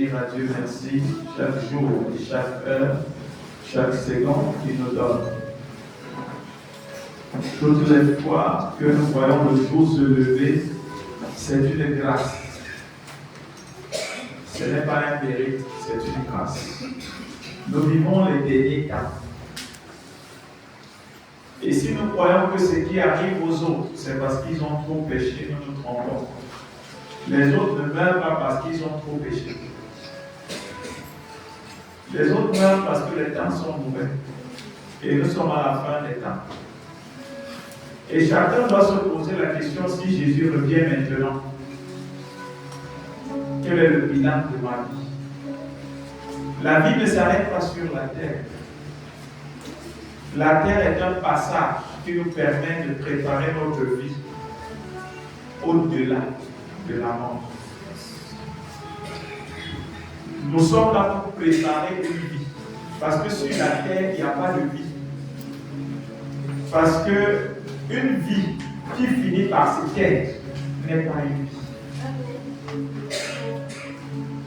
dire à Dieu merci chaque jour et chaque heure, chaque seconde qu'il nous donne. Toutes les fois que nous voyons le jour se lever, c'est une grâce. Ce n'est pas un mérite, c'est une grâce. Nous vivons les derniers temps. Et si nous croyons que ce qui arrive aux autres, c'est parce qu'ils ont trop péché, nous nous trompons. Les autres ne meurent pas parce qu'ils ont trop péché. Les autres meurent parce que les temps sont mauvais. Et nous sommes à la fin des temps. Et chacun doit se poser la question si Jésus revient maintenant. Quel est le bilan de ma vie? La vie ne s'arrête pas sur la terre. La terre est un passage qui nous permet de préparer notre vie au-delà de la mort. Nous sommes là pour préparer une vie. Parce que sur la terre, il n'y a pas de vie. Parce que une vie qui finit par se taire n'est pas une vie.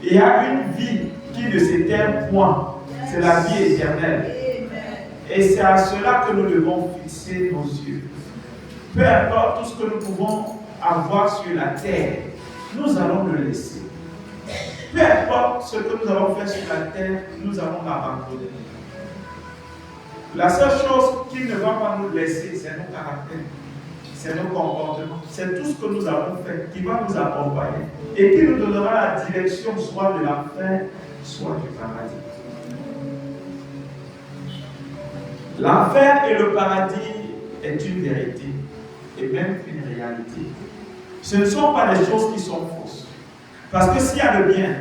Il y a une vie qui ne se taire point. C'est la vie éternelle. Et c'est à cela que nous devons fixer nos yeux. Peu importe tout ce que nous pouvons avoir sur la terre, nous allons le laisser. Peu importe ce que nous avons fait sur la terre, nous allons l'abandonner. La seule chose qui ne va pas nous laisser, c'est nos caractères, c'est nos comportements, c'est tout ce que nous avons fait qui va nous accompagner et qui nous donnera la direction soit de l'enfer, soit du paradis. L'enfer et le paradis est une vérité et même une réalité. Ce ne sont pas des choses qui sont fausses. Parce que s'il y a le bien,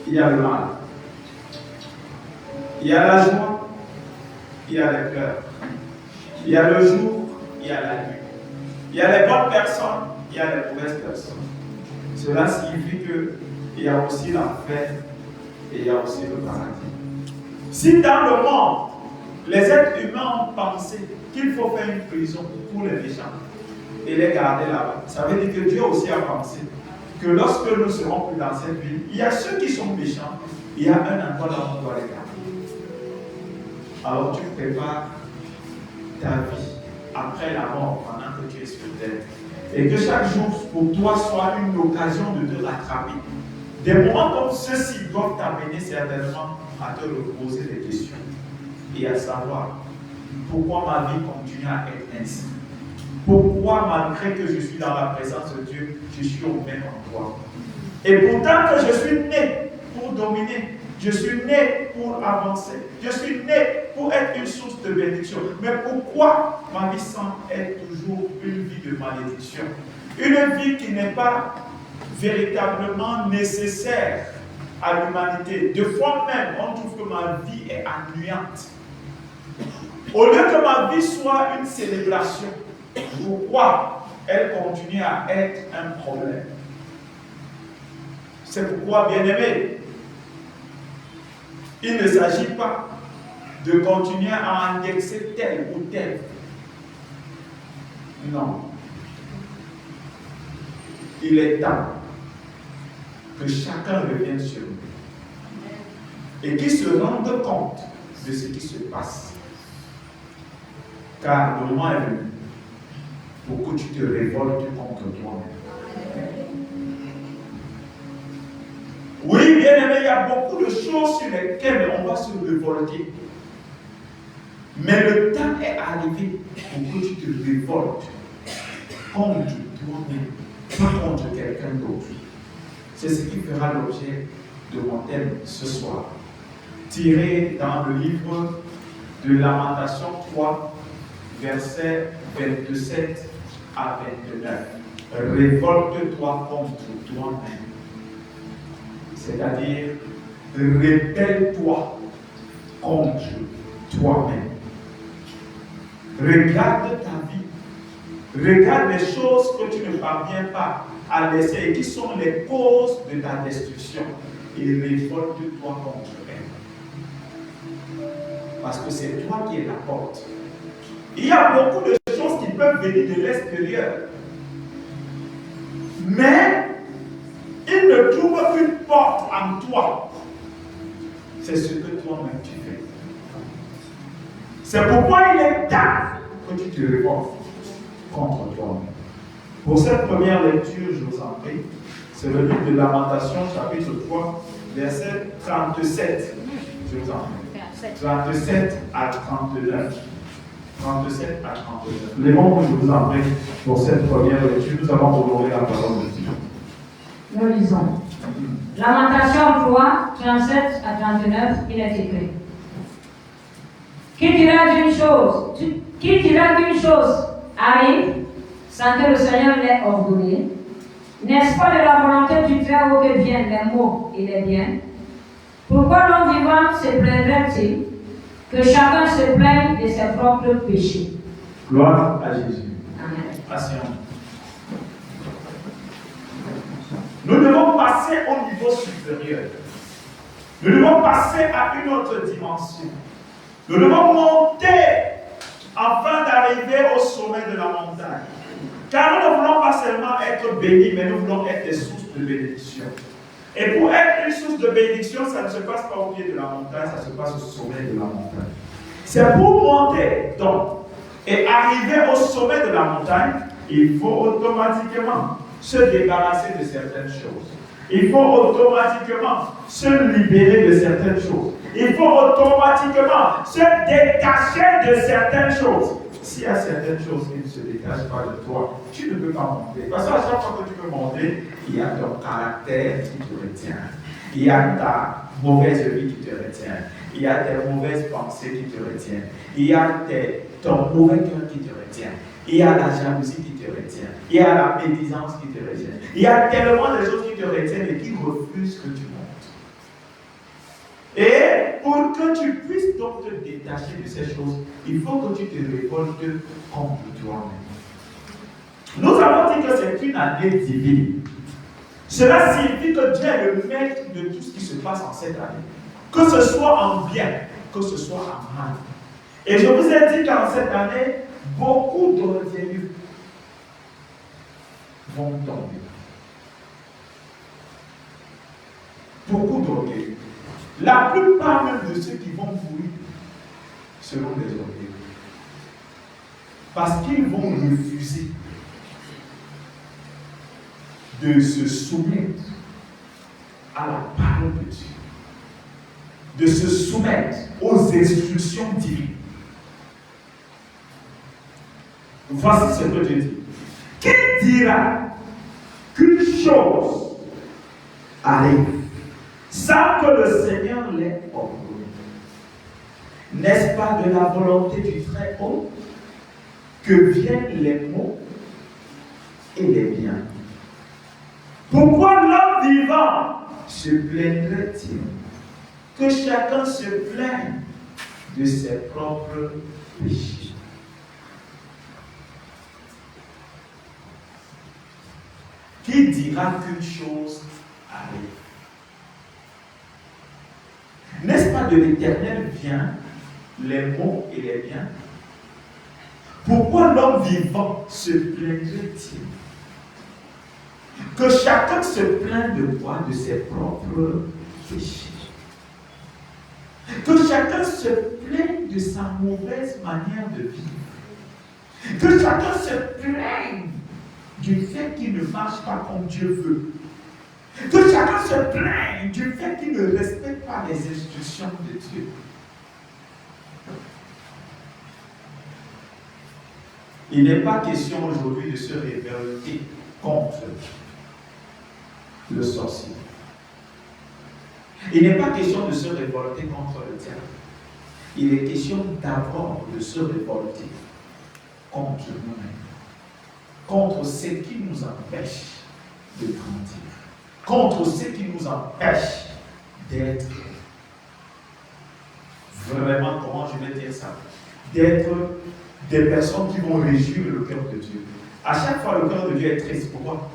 il y a le mal. Il y a la joie, il y a les pleurs. Il y a le jour, il y a la nuit. Il y a les bonnes personnes, il y a les mauvaises personnes. Cela signifie qu'il y a aussi l'enfer et il y a aussi le paradis. Si dans le monde, les êtres humains ont pensé qu'il faut faire une prison pour les méchants et les garder là-bas, ça veut dire que Dieu aussi a pensé que lorsque nous serons plus dans cette ville, il y a ceux qui sont méchants, il y a un endroit où on doit les garder. Alors tu prépares ta vie après la mort pendant que tu es sur terre. Et que chaque jour pour toi soit une occasion de te rattraper. Des moments comme ceux-ci doivent t'amener certainement à te reposer des questions et à savoir pourquoi ma vie continue à être ainsi. Pourquoi, malgré que je suis dans la présence de Dieu, je suis au même endroit. Et pourtant que je suis né pour dominer, je suis né pour avancer, je suis né pour être une source de bénédiction. Mais pourquoi ma vie semble être toujours une vie de malédiction? Une vie qui n'est pas véritablement nécessaire à l'humanité. De fois même, on trouve que ma vie est ennuyante. Au lieu que ma vie soit une célébration, pourquoi elle continue à être un problème? C'est pourquoi, bien-aimé, il ne s'agit pas de continuer à indexer tel ou tel. Non. Il est temps que chacun revienne sur nous et qu'il se rende compte de ce qui se passe. Car le moment est venu pour que tu te révoltes contre toi-même. Oui, bien aimé, il y a beaucoup de choses sur lesquelles on va se révolter. Mais le temps est arrivé pour que tu te révoltes contre toi-même, pas contre quelqu'un d'autre. C'est ce qui fera l'objet de mon thème ce soir. Tiré dans le livre de Lamentation 3, versets 27 à 29. Révolte-toi contre toi-même. C'est-à-dire, rébelle-toi contre toi-même. Regarde ta vie. Regarde les choses que tu ne parviens pas à laisser et qui sont les causes de ta destruction. Et révolte-toi contre elles. Parce que c'est toi qui es la porte. Il y a beaucoup de choses qui peuvent venir de l'extérieur. Mais Il ne trouve qu'une porte en toi. C'est ce que toi-même tu fais. C'est pourquoi il est temps que tu te révoltes contre toi-même. Pour cette première lecture, je vous en prie, c'est le livre de Lamentation, chapitre 3, verset 37. Je vous en prie. 37 à 39. 37 à 39. Les mots que je vous en prie pour cette première lecture, nous allons honorer la parole de Dieu. Nous lisons. Lamentation 3, 37 à 39, il est écrit. Qui dira qu'une chose arrive sans que le Seigneur l'ait ordonné? N'est-ce pas de la volonté du Très-Haut que viennent les maux et les biens? Pourquoi l'homme vivant se plaindrait-il que chacun se plaigne de ses propres péchés? Gloire à Jésus. Amen. Asseyons. Nous devons passer au niveau supérieur. Nous devons passer à une autre dimension. Nous devons monter afin d'arriver au sommet de la montagne. Car nous ne voulons pas seulement être bénis, mais nous voulons être des sources de bénédiction. Et pour être une source de bénédiction, ça ne se passe pas au pied de la montagne, ça se passe au sommet de la montagne. C'est pour monter donc et arriver au sommet de la montagne, il faut automatiquement se débarrasser de certaines choses. Il faut automatiquement se libérer de certaines choses. Il faut automatiquement se détacher de certaines choses. S'il y a certaines choses qui ne se détachent pas de toi, tu ne peux pas monter. Parce qu'à chaque fois que tu peux monter, il y a ton caractère qui te retient. Il y a ta mauvaise vie qui te retient. Il y a tes mauvaises pensées qui te retiennent. Il y a ton mauvais cœur qui te retient. Il y a la jalousie qui te retient. Il y a la médisance qui te retient. Il y a tellement de choses qui te retiennent et qui refusent que tu montes. Et pour que tu puisses donc te détacher de ces choses, il faut que tu te révoltes contre toi-même. Nous avons dit que c'est une année divine. Cela signifie que Dieu est le maître de tout ce qui se passe en cette année. Que ce soit en bien, que ce soit en mal. Et je vous ai dit qu'en cette année, beaucoup d'orgueilleux vont tomber. Beaucoup d'orgueilleux. La plupart même de ceux qui vont mourir seront des orgueilleux. Parce qu'ils vont refuser de se soumettre à la parole de Dieu. De se soumettre aux instructions divines. Voici ce que je dis. Qui dira qu'une chose arrive sans que le Seigneur l'ait ordonné? N'est-ce pas de la volonté du Très-Haut que viennent les maux et les biens? Pourquoi l'homme vivant se plaindrait-il que chacun se plaigne de ses propres péchés? Qui dira qu'une chose arrive? N'est-ce pas de l'Éternel vient les maux et les biens? Pourquoi l'homme vivant se plaindrait-il? Que chacun se plaigne de quoi? De ses propres péchés. Que chacun se plaigne de sa mauvaise manière de vivre. Que chacun se plaigne du fait qu'il ne marche pas comme Dieu veut. Que chacun se plaigne du fait qu'il ne respecte pas les instructions de Dieu. Il n'est pas question aujourd'hui de se révolter contre le sorcier. Il n'est pas question de se révolter contre le diable. Il est question d'abord de se révolter contre nous-mêmes, contre ce qui nous empêche de grandir, contre ce qui nous empêche d'être vraiment, comment je vais dire ça, d'être des personnes qui vont réjouir le cœur de Dieu. À chaque fois, le cœur de Dieu est triste. Pourquoi?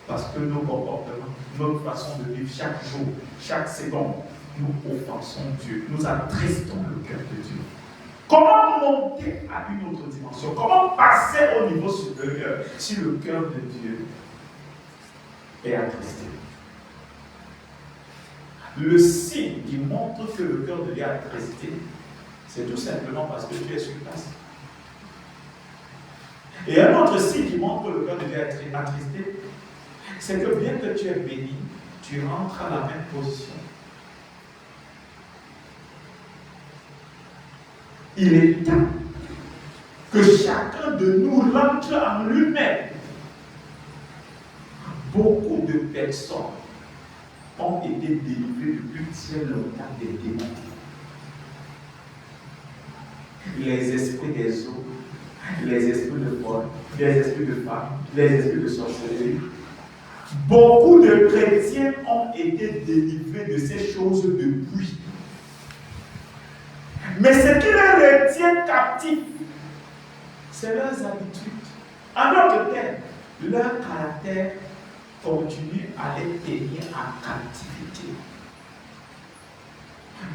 Parce que nos comportements, notre façon de vivre chaque jour, chaque seconde, nous offensons Dieu, nous attristons le cœur de Dieu. Comment monter à une autre dimension? Comment passer au niveau supérieur si le cœur de Dieu est attristé. Le signe qui montre que le cœur devient attristé, c'est tout simplement parce que tu es sur place. Et un autre signe qui montre que le cœur devient attristé, c'est que bien que tu es béni, tu rentres à la même position. Il est temps que chacun de nous rentre en lui-même. Beaucoup de personnes ont été délivrées depuis très longtemps des démons. Les esprits des eaux, les esprits de vol, les esprits de femmes, les esprits de sorcellerie. Beaucoup de chrétiens ont été délivrés de ces choses depuis. Mais ce qui les retient captifs, c'est leurs habitudes. En d'autres termes, leur caractère continue à les tenir en captivité.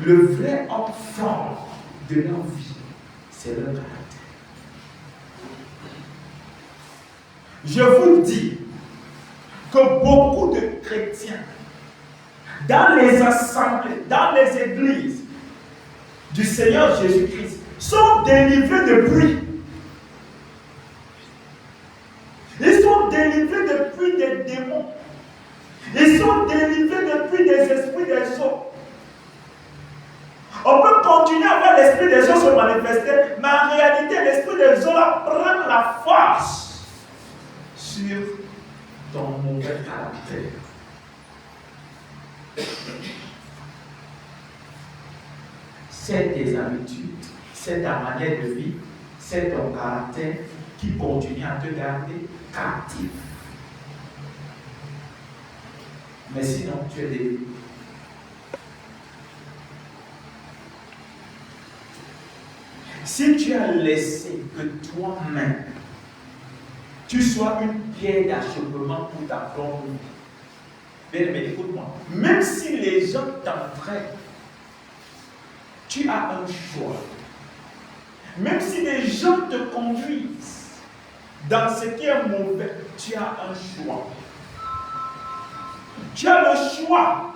Le vrai homme fort de leur vie, c'est leur caractère. Je vous dis que beaucoup de chrétiens, dans les assemblées, dans les églises du Seigneur Jésus-Christ, sont délivrés depuis. Ils sont délivrés depuis des démons. Ils sont délivrés depuis des esprits des eaux. On peut continuer à voir l'esprit des eaux se manifester, mais en réalité, l'esprit des eaux prend la force sur ton mauvais caractère. C'est tes habitudes, c'est ta manière de vivre, c'est ton caractère qui continue à te garder captif. Mais sinon, tu es délivré. Si tu as laissé que toi-même, tu sois une pierre d'achoppement pour ta propre vie, bien aimé, écoute-moi, même si les gens t'entraînent, tu as un choix. Même si les gens te conduisent dans ce qui est mauvais, tu as un choix. Tu as le choix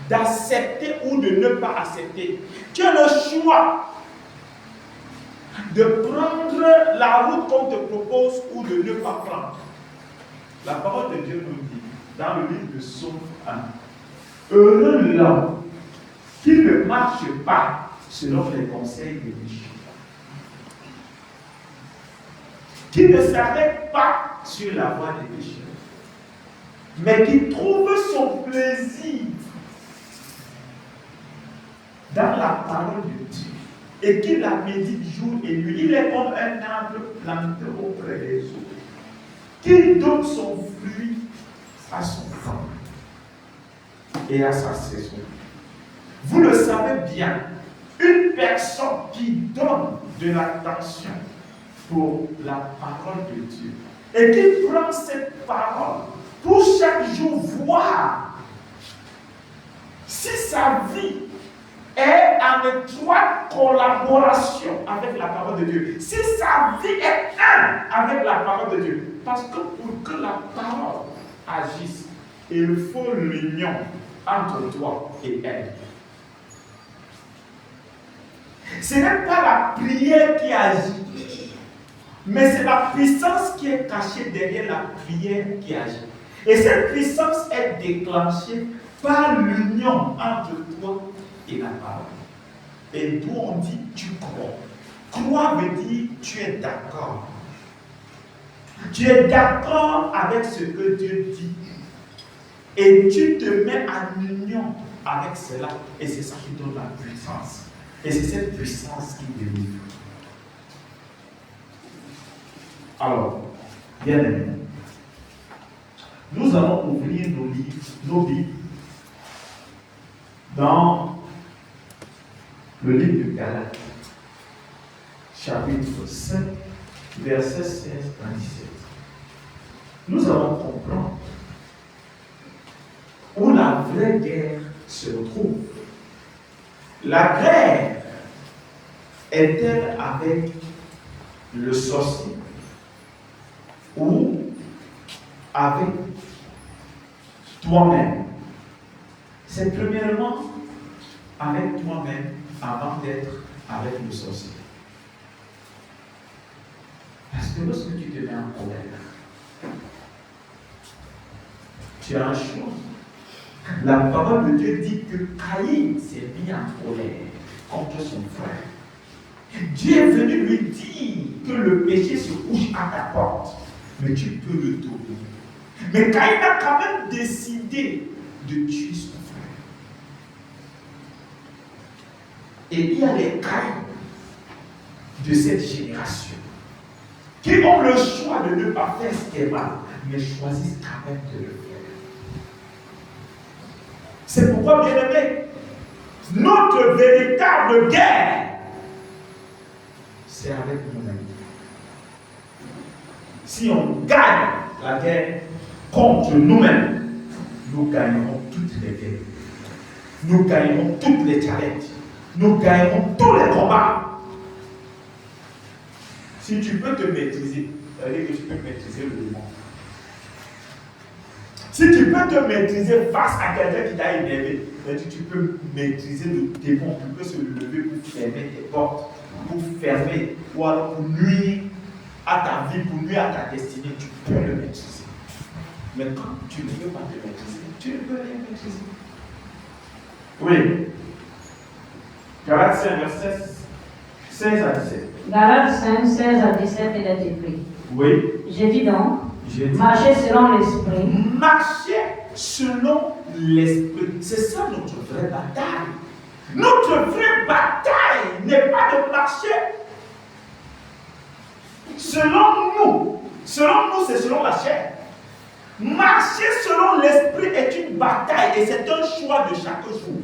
d'accepter ou de ne pas accepter. Tu as le choix de prendre la route qu'on te propose ou de ne pas prendre. La parole de Dieu nous dit, dans le livre de Psaume 1, heureux l'homme qui ne marche pas selon les conseils des méchants, qui ne s'arrête pas sur la voie des pécheurs, mais qui trouve son plaisir dans la parole de Dieu et qui la médite jour et nuit. Il est comme un arbre planté auprès des eaux, qui donne son fruit à son temps et à sa saison. Vous le savez bien, une personne qui donne de l'attention pour la parole de Dieu et qui prend cette parole pour chaque jour voir si sa vie est en étroite collaboration avec la parole de Dieu, si sa vie est un avec la parole de Dieu. Parce que pour que la parole agisse, il faut l'union entre toi et elle. Ce n'est pas la prière qui agit, mais c'est la puissance qui est cachée derrière la prière qui agit. Et cette puissance est déclenchée par l'union entre toi et la parole. Et d'où on dit tu crois. Croire veut dire tu es d'accord. Tu es d'accord avec ce que Dieu dit. Et tu te mets en union avec cela. Et c'est ça qui donne la puissance. Et c'est cette puissance qui délivre. Alors, bien aimé, nous allons ouvrir nos Bibles dans le livre de Galates, chapitre 5, versets 16 à 17. Nous allons comprendre où la vraie guerre se trouve. La guerre est-elle avec le sorcier ou avec toi-même. C'est premièrement avec toi-même avant d'être avec le sorcier. Parce que lorsque tu te mets en colère, tu as un choix. La parole de Dieu dit que Caïn s'est mis en colère contre son frère. Dieu est venu lui dire que le péché se couche à ta porte, mais tu peux le tourner. Mais Caïn a quand même décidé de tuer son frère. Et il y a les Caïns de cette génération qui ont le choix de ne pas faire ce qui est mal, mais choisissent quand même de le faire. C'est pourquoi, bien aimé, notre véritable guerre, c'est avec nous-mêmes. Si on gagne la guerre contre nous-mêmes, nous gagnerons toutes les guerres. Nous gagnerons toutes les challenges. Nous gagnerons tous les combats. Si tu peux te maîtriser, ça veut dire que tu peux maîtriser le démon. Si tu peux te maîtriser face à quelqu'un qui t'a énervé, tu peux maîtriser le démon. Tu peux se lever pour fermer tes portes, pour fermer, ou alors pour nuire à ta vie, pour nuire à ta destinée. Tu peux le maîtriser. Mais quand tu ne peux pas te maîtriser, tu ne peux rien maîtriser. Oui. Galates 5, verset 16 à 17. Galates 5, 16 à 17, il est écrit. Oui. J'ai dit donc, marchez selon l'esprit. Marcher selon l'esprit. C'est ça notre vraie bataille. Notre vraie bataille n'est pas de marcher selon nous. Selon nous, c'est selon la chair. Marcher selon l'esprit est une bataille et c'est un choix de chaque jour.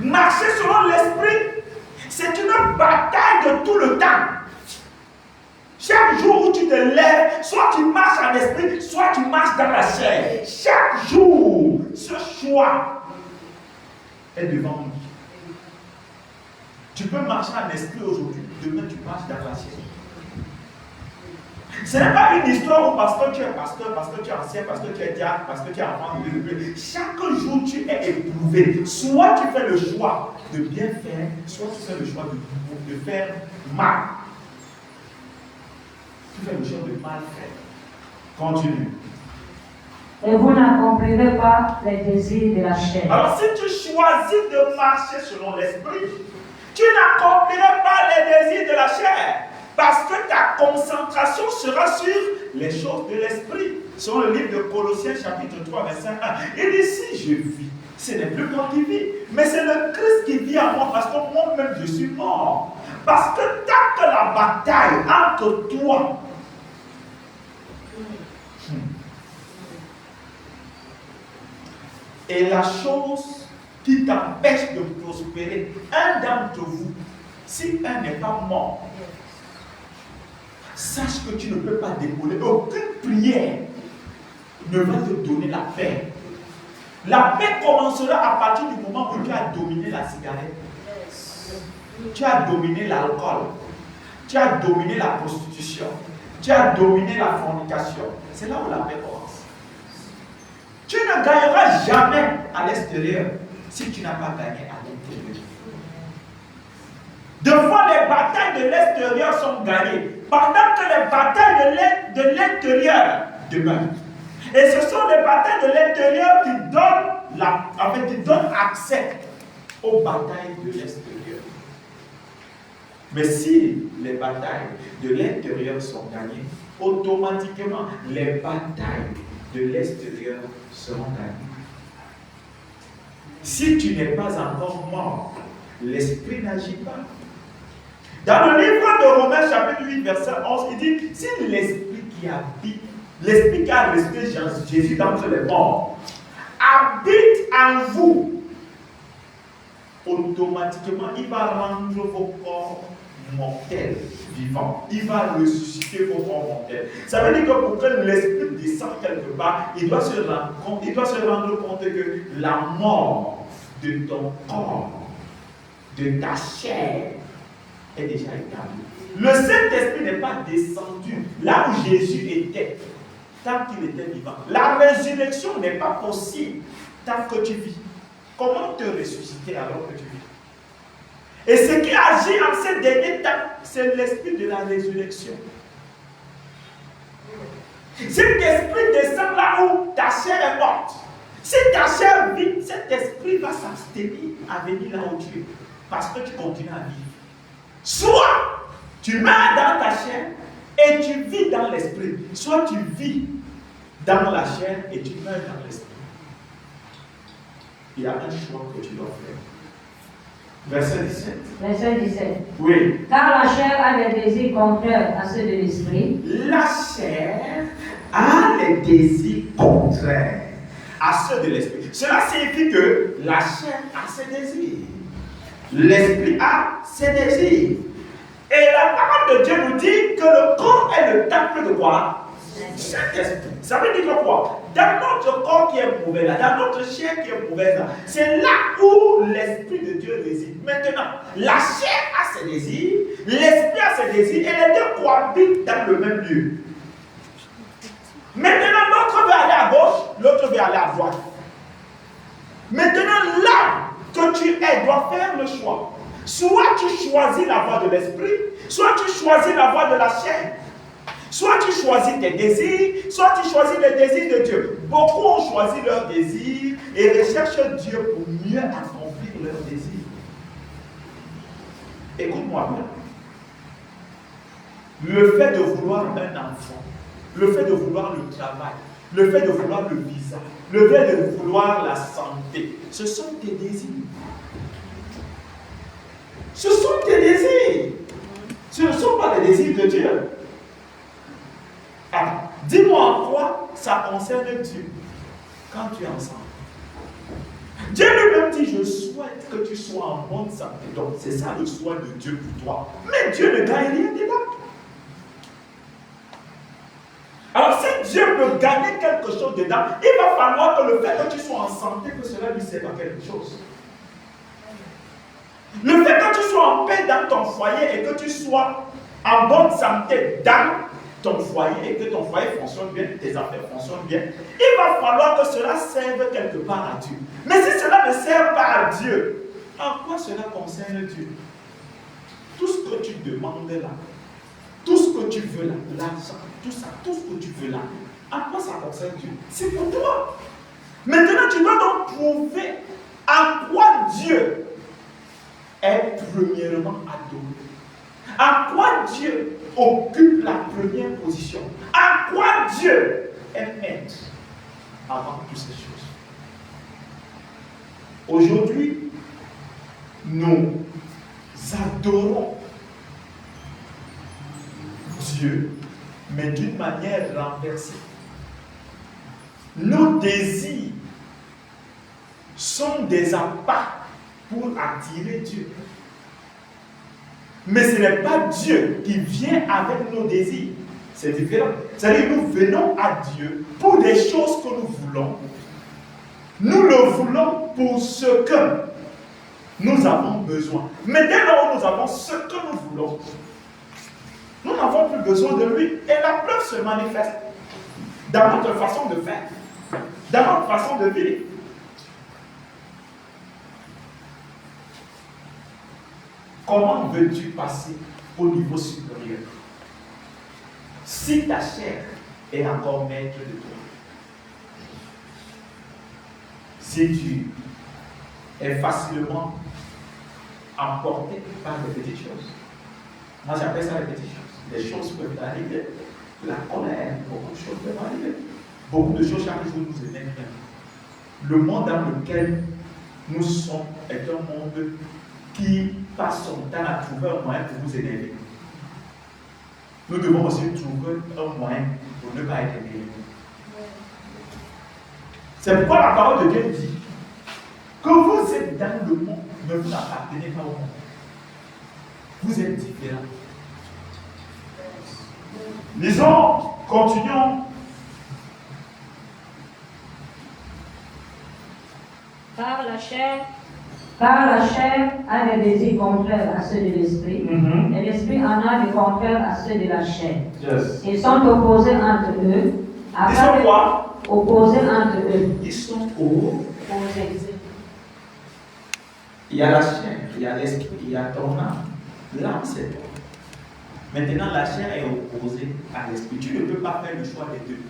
Marcher selon l'esprit, c'est une bataille de tout le temps. Chaque jour où tu te lèves, soit tu marches en esprit, soit tu marches dans la chair. Chaque jour, ce choix est devant nous. Tu peux marcher en esprit aujourd'hui, demain tu marches dans la chair. Ce n'est pas une histoire où parce que tu es pasteur, parce que tu es ancien, parce que tu es diacre, parce que tu es enfant de Dieu. Chaque jour tu es éprouvé. Soit tu fais le choix de bien faire, soit tu fais le choix de faire mal. Tu fais le choix de mal faire. Continue. Et vous n'accomplirez pas les désirs de la chair. Alors si tu choisis de marcher selon l'esprit, tu n'accompliras pas les désirs de la chair. Parce que ta concentration sera sur les choses de l'esprit. Sur le livre de Colossiens chapitre 3, verset 1. Il dit, si je vis, ce n'est plus moi qui vis, mais c'est le Christ qui vit en moi, parce que moi-même je suis mort. Parce que tant que la bataille entre toi et la chose qui t'empêche de prospérer, un d'entre vous, si un n'est pas mort, sache que tu ne peux pas décoller. Aucune prière ne va te donner la paix. La paix commencera à partir du moment où tu as dominé la cigarette. Tu as dominé l'alcool. Tu as dominé la prostitution. Tu as dominé la fornication. C'est là où la paix commence. Tu ne gagneras jamais à l'extérieur si tu n'as pas gagné à l'intérieur. Deux fois, les batailles de l'extérieur sont gagnées, pendant que les batailles de l'intérieur demeurent. Et ce sont les batailles de l'intérieur qui donnent accès aux batailles de l'extérieur. Mais si les batailles de l'intérieur sont gagnées, automatiquement, les batailles de l'extérieur seront gagnées. Si tu n'es pas encore mort, l'esprit n'agit pas. Dans le livre de Romains chapitre 8 verset 11, il dit, si l'esprit qui habite, l'esprit qui a resté Jésus d'entre les morts, habite en vous, automatiquement il va rendre vos corps mortels vivants. Il va ressusciter vos corps mortels. Ça veut dire que pour que l'esprit descende quelque part, il doit se rendre compte que la mort de ton corps, de ta chair, est déjà établi. Le Saint-Esprit n'est pas descendu là où Jésus était tant qu'il était vivant. La résurrection n'est pas possible tant que tu vis. Comment te ressusciter alors que tu vis? Et ce qui agit en ces derniers temps, c'est l'esprit de la résurrection. Cet esprit descend là où ta chair est morte. Si ta chair vit, cet esprit va s'abstenir à venir là où tu es. Parce que tu continues à vivre. Soit tu meurs dans ta chair et tu vis dans l'esprit. Soit tu vis dans la chair et tu meurs dans l'esprit. Il y a un choix que tu dois faire. Verset 17. Verset 17. Oui. Car la chair a des désirs contraires à ceux de l'esprit. La chair a les désirs contraires à ceux de l'esprit. Cela signifie que la chair a ses désirs. L'esprit a ses désirs. Et la parole de Dieu nous dit que le corps est le temple de quoi? Saint-Esprit. Ça veut dire quoi? Dans notre corps qui est mauvais là, dans notre chair qui est mauvaise là, c'est là où l'Esprit de Dieu réside. Maintenant, la chair a ses désirs, l'Esprit a ses désirs, et les deux cohabitent dans le même lieu. Maintenant, l'autre veut aller à gauche, l'autre veut aller à droite. Maintenant, là que tu es, dois faire le choix. Soit tu choisis la voie de l'Esprit, soit tu choisis la voie de la chair. Soit tu choisis tes désirs, soit tu choisis les désirs de Dieu. Beaucoup ont choisi leurs désirs et recherchent Dieu pour mieux accomplir leurs désirs. Écoute-moi bien. Le fait de vouloir un enfant, le fait de vouloir le travail, le fait de vouloir le visa, le fait de vouloir la santé, ce sont tes désirs. Ce sont tes désirs. Ce ne sont pas les désirs de Dieu. Ah, dis-moi en quoi ça concerne Dieu quand tu es ensemble. Dieu lui-même dit, je souhaite que tu sois en bonne santé. Donc c'est ça le souhait de Dieu pour toi. Mais Dieu ne gagne rien dedans. Alors si Dieu veut gagner quelque chose dedans, il va falloir que le fait que tu sois en santé, que cela lui serve à quelque chose. Le fait que tu sois en paix dans ton foyer et que tu sois en bonne santé dans ton foyer et que ton foyer fonctionne bien, tes affaires fonctionnent bien, il va falloir que cela serve quelque part à Dieu. Mais si cela ne sert pas à Dieu, en quoi cela concerne Dieu? Tout ce que tu demandes là, tout ce que tu veux là, l'argent, tout ça, tout ce que tu veux là, en quoi ça concerne Dieu? C'est pour toi. Maintenant, tu dois donc prouver en quoi Dieu est premièrement adoré. En quoi Dieu occupe la première position? En quoi Dieu est maître avant toutes ces choses? Aujourd'hui, nous adorons Dieu, mais d'une manière renversée. Nos désirs sont des appâts pour attirer Dieu. Mais ce n'est pas Dieu qui vient avec nos désirs. C'est différent. C'est-à-dire que nous venons à Dieu pour des choses que nous voulons. Nous le voulons pour ce que nous avons besoin. Mais dès lors où nous avons ce que nous voulons, nous n'avons plus besoin de lui. Et la preuve se manifeste dans notre façon de faire, dans notre façon de vivre. Comment veux-tu passer au niveau supérieur si ta chair est encore maître de toi? Si tu es facilement emporté par des petites choses. Moi j'appelle ça les petites choses. Les choses peuvent arriver. La colère, beaucoup de choses peuvent arriver. Beaucoup de choses chaque jour nous énervent. Le monde dans lequel nous sommes est un monde qui passe son temps à trouver un moyen pour vous énerver. Nous devons aussi trouver un moyen pour ne pas être énervé. C'est pourquoi la parole de Dieu dit que vous êtes dans le monde, mais vous n'appartenez pas au monde. Vous êtes différents. Lisons, continuons. Car la chair a des désirs contraires à ceux de l'esprit, et l'esprit en a des contraires à ceux de la chair. Yes. Ils sont opposés entre eux, Ils sont quoi? Opposés entre eux. Ils sont opposés. Il y a la chair, il y a l'esprit, il y a ton âme. L'âme, c'est toi. Maintenant, la chair est opposée à l'esprit. Tu ne peux pas faire le choix des deux.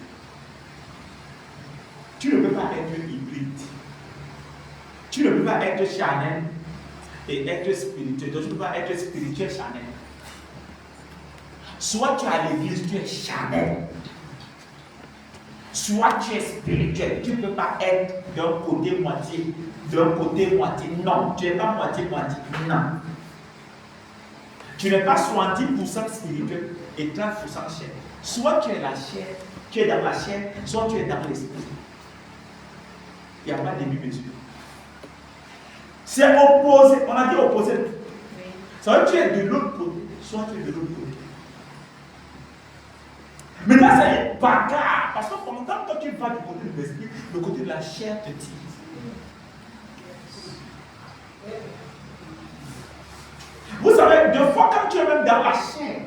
Tu ne peux pas être hybride. Tu ne peux pas être charnel et être spirituel. Donc, tu ne peux pas être spirituel charnel. Soit tu es à l'église, tu es charnel. Soit tu es spirituel. Tu ne peux pas être d'un côté moitié. D'un côté moitié. Non, tu n'es pas moitié-moitié. Non. Tu n'es pas 70% spirituel et 30% chair. Soit tu es la chair, tu es dans la chair, soit tu es dans l'esprit. Il n'y a pas de demi-mesure. C'est opposé. On a dit opposé. Soit tu es de l'autre côté, soit tu es de l'autre côté. Maintenant, c'est une bagarre. Parce que pendant que tu vas du côté de l'esprit, le côté de la chair te tire. Vous savez, deux fois, quand tu es même dans la chair,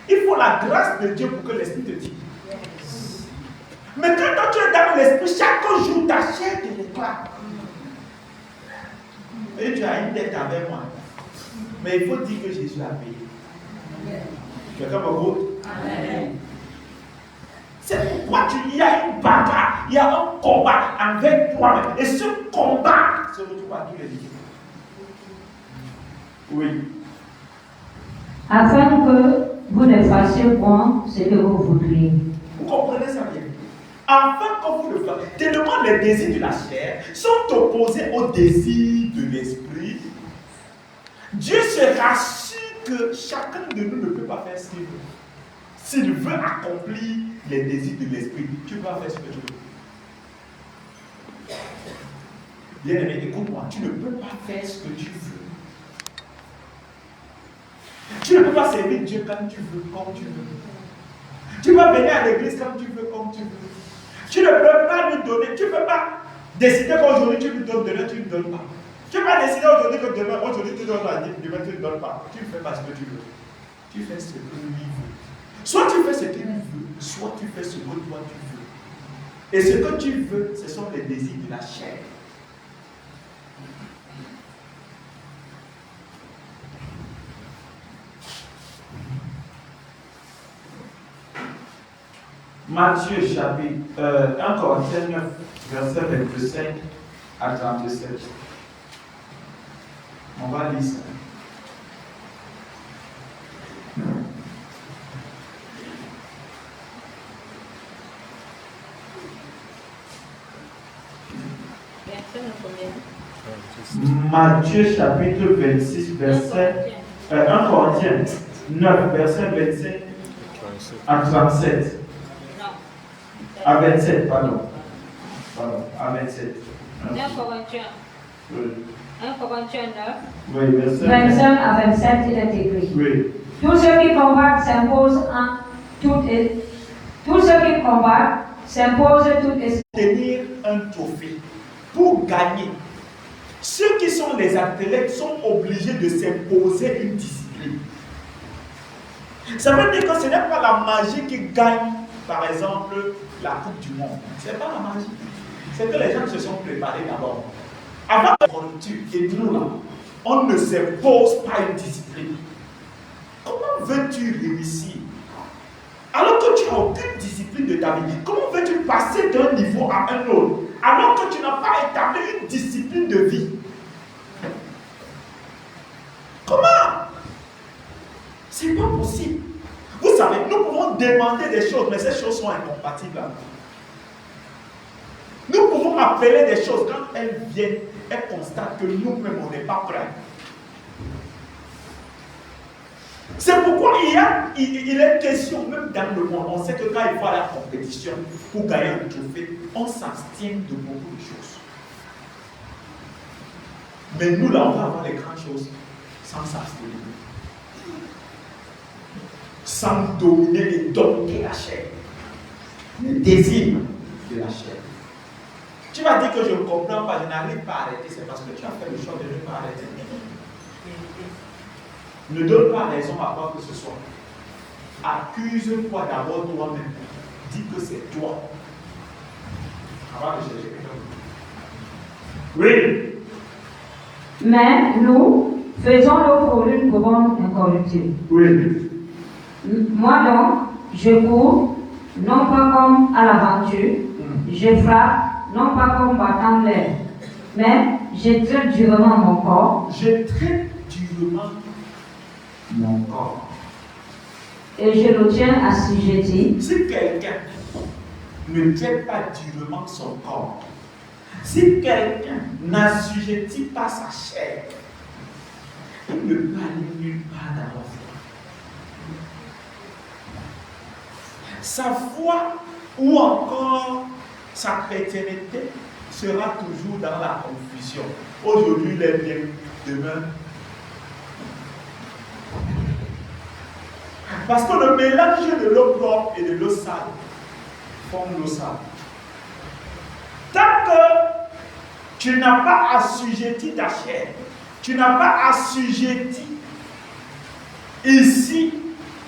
il faut la grâce de Dieu pour que l'esprit te tire. Mais quand tu es dans l'esprit, chaque jour, ta chair te réclame. Et tu as une dette avec moi. Mais il faut dire que Jésus a payé. Quelqu'un me vote? Amen. C'est pourquoi il y a une bagarre, il y a un combat avec toi-même. Et ce combat se retrouve à tous les niveaux. Oui. Afin que vous ne fassiez point ce que vous voudriez. Vous comprenez ça bien? Afin que vous le fassiez. Tellement les désirs de la chair sont opposés aux désirs de l'esprit. Dieu se rassure que chacun de nous ne peut pas faire ce qu'il veut. S'il veut accomplir les désirs de l'esprit, tu vas faire ce que tu veux. Bien aimé, écoute-moi, tu ne peux pas faire ce que tu veux. Tu ne peux pas servir Dieu comme tu veux, comme tu veux. Tu vas venir à l'église comme tu veux, comme tu veux. Tu ne peux pas lui donner, tu ne peux pas décider qu'aujourd'hui tu lui donnes, demain tu ne lui donnes pas. Tu ne peux pas décider aujourd'hui que demain, aujourd'hui tu donnes la dîme, demain tu ne lui donnes pas. Tu ne fais pas ce que tu veux. Tu fais ce que lui veut. Soit tu fais ce qu'il veut, soit tu fais ce que toi tu veux. Et ce que tu veux, ce sont les désirs de la chair. Matthieu chapitre 1 Corinthiens 9, verset 25 à 37. On va lire ça. Matthieu chapitre 26, verset 1 Corinthiens 9, verset 25 à 37. À 27, pardon. À 27. 1 Corinthiens. Oui. 1 Corinthiens 9. Oui, verset 25 à 27, il est écrit. Oui. Tous ceux qui combattent s'imposent tous ceux qui combattent s'imposent tout esprit. Tenir un trophée pour gagner. Ceux qui sont les athlètes sont obligés de s'imposer une discipline. Ça veut dire que ce n'est pas la magie qui gagne, par exemple, la Coupe du Monde. Ce n'est pas la magie. C'est que les gens se sont préparés d'abord. Avant la conjoncture, et nous là, on ne s'impose pas une discipline. Comment veux-tu réussir? Alors que tu n'as aucune discipline de ta vie, comment veux-tu passer d'un niveau à un autre? Alors que tu n'as pas établi une discipline de vie. Comment? C'est pas possible. Vous savez, nous pouvons demander des choses, mais ces choses sont incompatibles. Nous pouvons appeler des choses, quand elles viennent, elles constatent que nous-mêmes, on n'est pas prêts. C'est pourquoi il est question, même dans le monde, on sait que quand il faut aller à la compétition pour gagner un trophée, on s'abstient de beaucoup de choses. Mais nous, là, on va avoir les grandes choses sans s'abstenir. Sans dominer et dominer la chair. Le désir de la chair. Tu vas dire que je ne comprends pas, je n'arrive pas à arrêter, c'est parce que tu as fait le choix de ne pas arrêter. Ne donne pas raison à quoi que ce soit. Accuse-toi d'abord toi-même. dis que c'est toi. Avant de chercher quelqu'un. Oui. Mais nous, faisons-le pour une couronne incorruptible. Oui. Moi donc, je cours, non pas comme à l'aventure, je frappe, non pas comme battant l'air, mais je traite durement mon corps. Je traite durement mon corps. Et je le tiens assujetti. Si quelqu'un ne traite pas durement son corps, si quelqu'un n'assujettit pas sa chair, il ne peut aller nulle part dans la foi. Sa foi ou encore sa chrétienté sera toujours dans la confusion. Aujourd'hui, il est bien, demain. Parce que le mélange de l'eau propre et de l'eau sale forme l'eau sale. Tant que tu n'as pas assujetti ta chair, tu n'as pas assujetti ici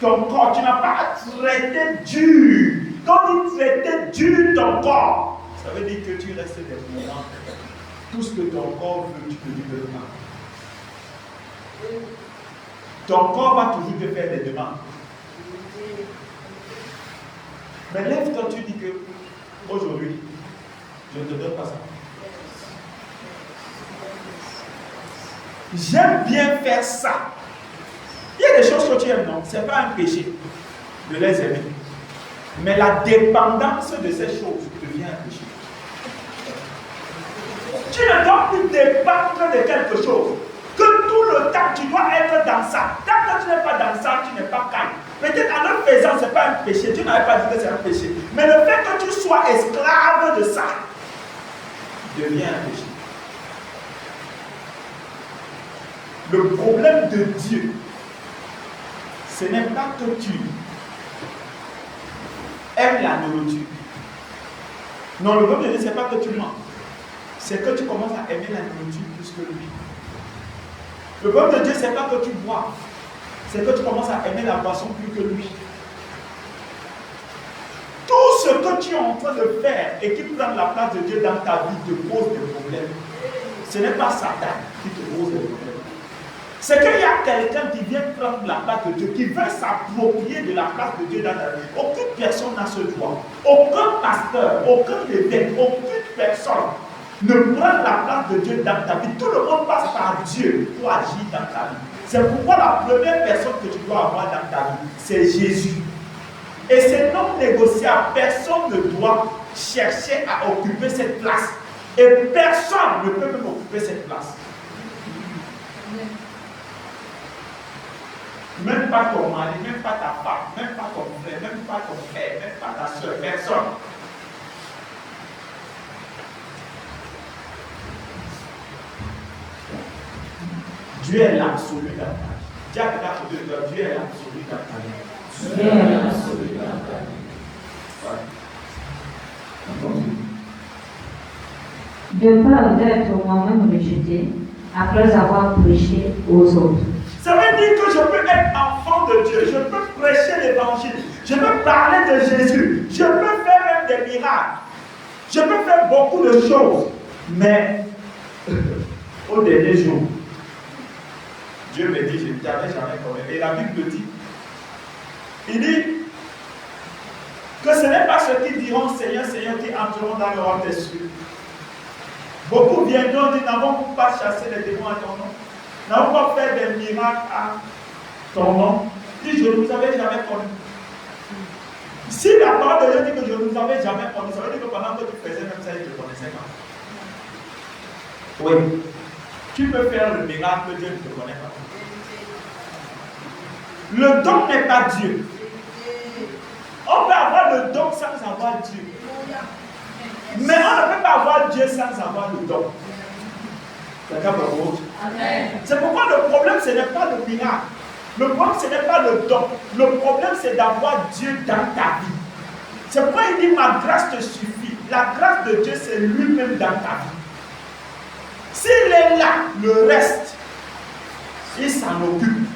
ton corps, tu n'as pas traité dur. Quand tu traitais dur ton corps, ça veut dire que tu restes des moments. Tout ce que ton corps veut, tu ne lui donnes pas. Ton corps va toujours te faire des demandes. Mais lève-toi, tu dis que aujourd'hui, je ne te donne pas ça. J'aime bien faire ça. Il y a des choses que tu aimes, non? Ce n'est pas un péché de les aimer. Mais la dépendance de ces choses devient un péché. Tu ne dois plus dépendre de quelque chose. Que tout le temps tu dois être dans ça. Tant que tu n'es pas dans ça, tu n'es pas calme. Peut-être en le faisant, ce n'est pas un péché. Tu n'avais pas dit que c'est un péché. Mais le fait que tu sois esclave de ça devient un péché. Le problème de Dieu, ce n'est pas que tu aimes la nourriture. Non, le problème de Dieu, ce n'est pas que tu manges. C'est que tu commences à aimer la nourriture plus que lui. Le problème de Dieu, ce n'est pas que tu bois. C'est que tu commences à aimer la boisson plus que lui. Tout ce que tu es en train de faire et qui prend la place de Dieu dans ta vie te pose des problèmes. Ce n'est pas Satan qui te pose des problèmes. C'est qu'il y a quelqu'un qui vient prendre la place de Dieu, qui veut s'approprier de la place de Dieu dans ta vie. Aucune personne n'a ce droit. Aucun pasteur, aucun évêque, aucune personne ne prend la place de Dieu dans ta vie. Tout le monde passe par Dieu pour agir dans ta vie. C'est pourquoi la première personne que tu dois avoir dans ta vie, c'est Jésus. Et c'est non négociable. Personne ne doit chercher à occuper cette place. Et personne ne peut même occuper cette place. Même pas ton mari, même pas ta femme, même pas ton frère, même pas ton père, même pas ta soeur, personne. Dieu est l'absolu dans ta vie. Dieu est l'absolu dans ta vie. Dieu est l'absolu dans ta vie. De peur d'être moi-même rejeté après avoir prêché aux autres. Ça veut dire que je peux être enfant de Dieu, je peux prêcher l'évangile, je peux parler de Jésus, je peux faire même des miracles, je peux faire beaucoup de choses, mais au dernier jour, Dieu me dit, je ne t'avais jamais connu. Et la Bible dit, il dit que ce n'est pas ceux qui diront Seigneur, Seigneur qui entreront dans le royaume des cieux. Beaucoup viendront dire, n'avons-nous pas chassé les démons à ton nom? N'avons pas fait des miracles à ton nom? Dit, je ne vous avais jamais connu. Si la parole de Dieu dit que je ne vous avais jamais connu, ça veut dire que pendant que tu faisais même ça, il ne te connaissait pas. Oui. Tu peux faire le miracle, Dieu ne te connaît pas. Le don n'est pas Dieu. On peut avoir le don sans avoir Dieu. Mais on ne peut pas avoir Dieu sans avoir le don. C'est pourquoi le problème, ce n'est pas le miracle. Le problème, ce n'est pas le don. Le problème, c'est d'avoir Dieu dans ta vie. C'est pourquoi il dit, ma grâce te suffit. La grâce de Dieu, c'est lui-même dans ta vie. S'il est là, le reste, il s'en occupe.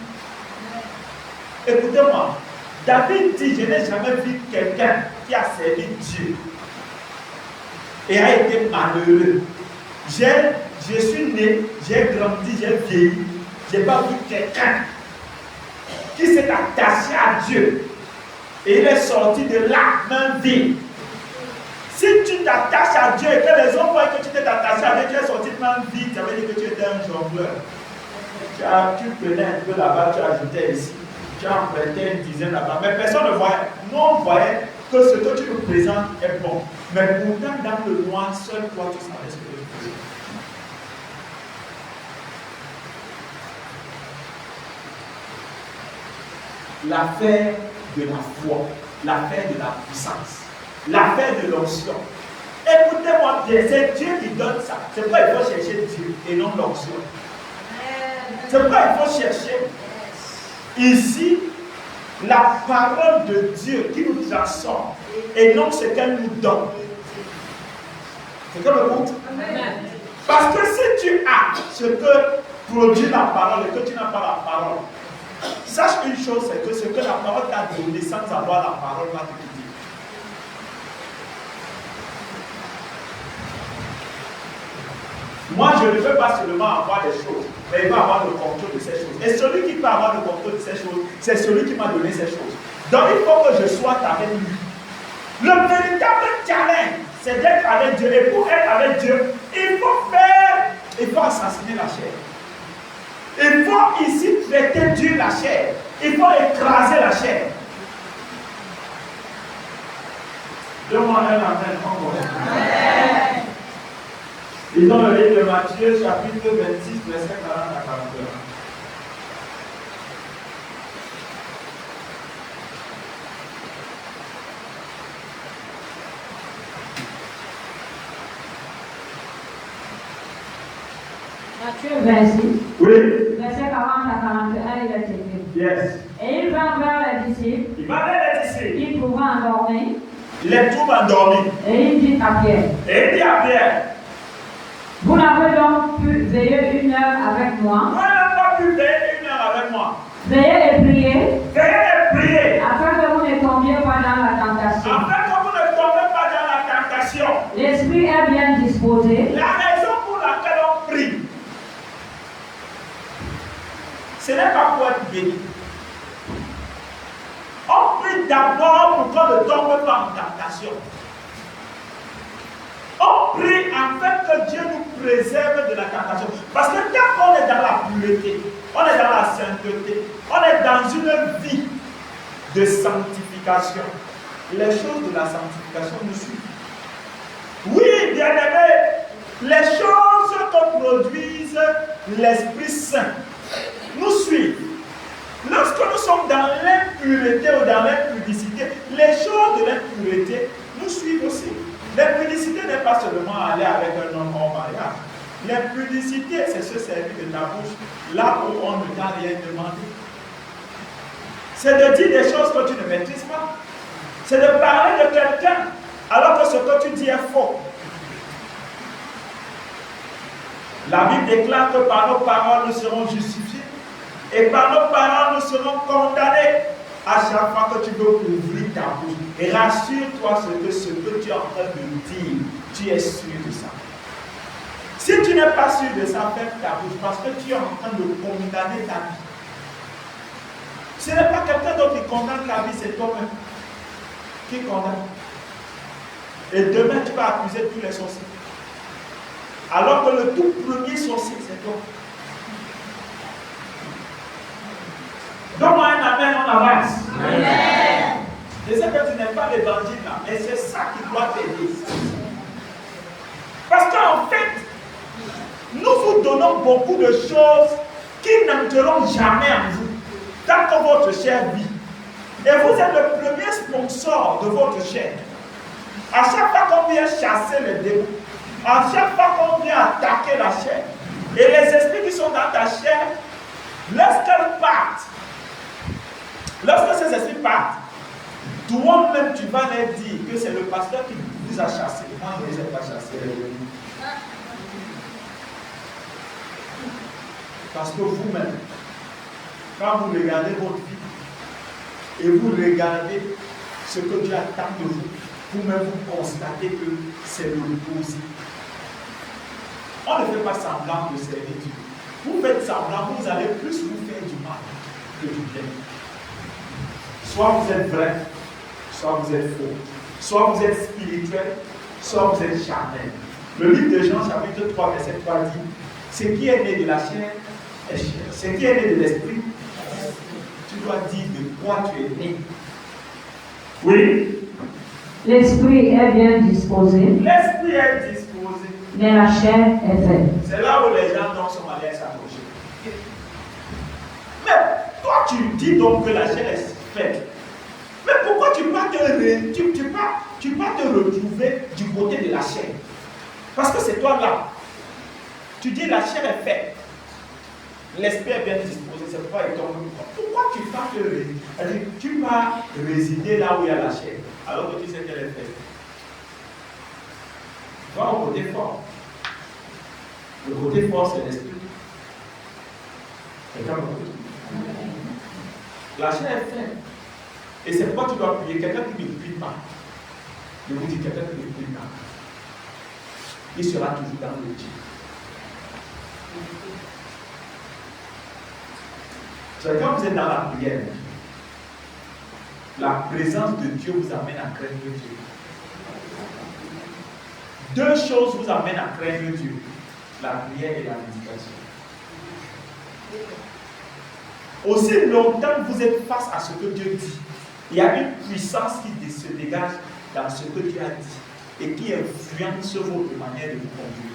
Écoutez-moi, David dit, je n'ai jamais vu quelqu'un qui a servi Dieu et a été malheureux. Je suis né, j'ai grandi, j'ai vieilli, je n'ai pas vu quelqu'un qui s'est attaché à Dieu et il est sorti de là, main vide. Si tu t'attaches à Dieu et que les hommes voient que tu t'es attaché à Dieu, tu es sorti de main vide, ça veut dire que tu étais un jongleur. Tu prenais un peu là-bas, tu ajoutais ici, tu empruntais une dizaine là-bas, mais personne ne voyait. Nous, on voyait que ce que tu nous présentes est bon. Mais pourtant, dans le noir, seul toi, tu savais ce que tu faisais. L'affaire de la foi, l'affaire de la puissance, l'affaire de l'onction. Écoutez-moi bien, c'est Dieu qui donne ça. C'est pourquoi il faut chercher Dieu et non l'onction. C'est pourquoi il faut chercher ici la parole de Dieu qui nous transforme et non ce qu'elle nous donne. C'est comme le compte. Parce que si tu as ce que produit la parole et que tu n'as pas la parole, sache une chose, c'est que ce que la parole t'a donné sans avoir la parole va te quitter. Moi, je ne veux pas seulement avoir des choses, mais il va avoir le contrôle de ces choses. Et celui qui peut avoir le contrôle de ces choses, c'est celui qui m'a donné ces choses. Donc, il faut que je sois avec lui. Le véritable challenge, c'est d'être avec Dieu. Et pour être avec Dieu, il faut assassiner la chair. Il faut ici traiter Dieu la chair. Il faut écraser la chair. Donne-moi un amen encore. Ils ont le livre de Matthieu, chapitre 26, verset 40 à 41. Matthieu 26, Oui. verset 40 à 41, il est écrit. Yes. Et il vint vers les disciples, Il va vers les disciples. il trouva endormi, Il les trouve endormis. et il dit à Pierre, Et il dit à Pierre, vous n'avez donc pu veiller 1 heure avec moi. vous n'avez pas pu veiller 1 heure avec moi. Veillez et priez, Veillez et priez. afin que vous ne tombiez pas dans la tentation. Afin que vous ne tombez pas dans la tentation. L'esprit est bien disposé, La raison pour laquelle on prie, ce n'est pas pour être béni. On prie d'abord pour qu'on ne tombe pas en tentation. On prie afin que Dieu nous préserve de la tentation. Parce que quand on est dans la pureté, on est dans la sainteté, on est dans une vie de sanctification, les choses de la sanctification nous suivent. Oui, bien-aimés, les choses que produisent l'Esprit Saint nous suivent. Lorsque nous sommes dans l'impureté ou dans l'impudicité, les choses de l'impureté nous suivent aussi. L'impudicité n'est pas seulement aller avec un homme en mariage. L'impudicité, c'est se servir de ta bouche là où on ne t'a rien demandé. C'est de dire des choses que tu ne maîtrises pas. C'est de parler de quelqu'un alors que ce que tu dis est faux. La Bible déclare que par nos paroles nous serons justifiés et par nos paroles nous serons condamnés. À chaque fois que tu veux ouvrir ta bouche, et rassure-toi ce que tu es en train de dire, tu es sûr de ça. Si tu n'es pas sûr de ça, ferme ta bouche parce que tu es en train de condamner ta vie. Ce n'est pas quelqu'un d'autre qui condamne ta vie, c'est toi-même qui condamne. Et demain, tu vas accuser tous les sorciers. Alors que le tout premier sorcier, c'est toi. Donne-moi un amen, on avance. Amen. Je sais que tu n'aimes pas l'évangile là, mais c'est ça qui doit t'aider. Parce qu'en fait, nous vous donnons beaucoup de choses qui n'entreront jamais en vous, tant que votre chair vit. Et vous êtes le premier sponsor de votre chair. À chaque fois qu'on vient chasser les démons, à chaque fois qu'on vient attaquer la chair, et les esprits qui sont dans ta chair, lorsqu'elles partent, lorsque ces esprits partent, toi-même tu vas leur dire que c'est le pasteur qui vous a chassé. Moi, je ne les ai pas chassés. Parce que vous-même, quand vous regardez votre vie et vous regardez ce que Dieu attend de vous, vous-même vous constatez que c'est l'opposé. On ne fait pas semblant de servir Dieu. Vous faites semblant, vous allez plus vous faire du mal que du bien. Soit vous êtes vrai, soit vous êtes faux. Soit vous êtes spirituel, soit vous êtes charnel. Le livre de Jean, chapitre 3, verset 3 dit: ce qui est né de la chair est chair. Ce qui est né de l'esprit, tu dois dire de quoi tu es né. Oui. L'esprit est bien disposé, L'esprit est disposé. mais la chair est faible. C'est là où les gens donc sont allés s'approcher. Mais toi, tu dis donc que la chair est faible. Mais pourquoi tu vas te retrouver du côté de la chair? Parce que c'est toi là. Tu dis la chair est faible. L'esprit est bien disposé, c'est pourquoi il tombe. Pourquoi tu vas résider là où il y a la chair, alors que tu sais qu'elle est faible? Va au côté fort. Le côté fort, c'est l'esprit. La chair est faible. Et c'est pourquoi tu dois prier. Quelqu'un qui ne prie pas, je vous dis, quelqu'un qui ne prie pas, il sera toujours dans le Dieu. C'est quand vous êtes dans la prière, la présence de Dieu vous amène à craindre Dieu. Deux choses vous amènent à craindre Dieu: la prière et la méditation. Aussi longtemps que vous êtes face à ce que Dieu dit, il y a une puissance qui se dégage dans ce que Dieu a dit et qui influence votre manière de vous conduire.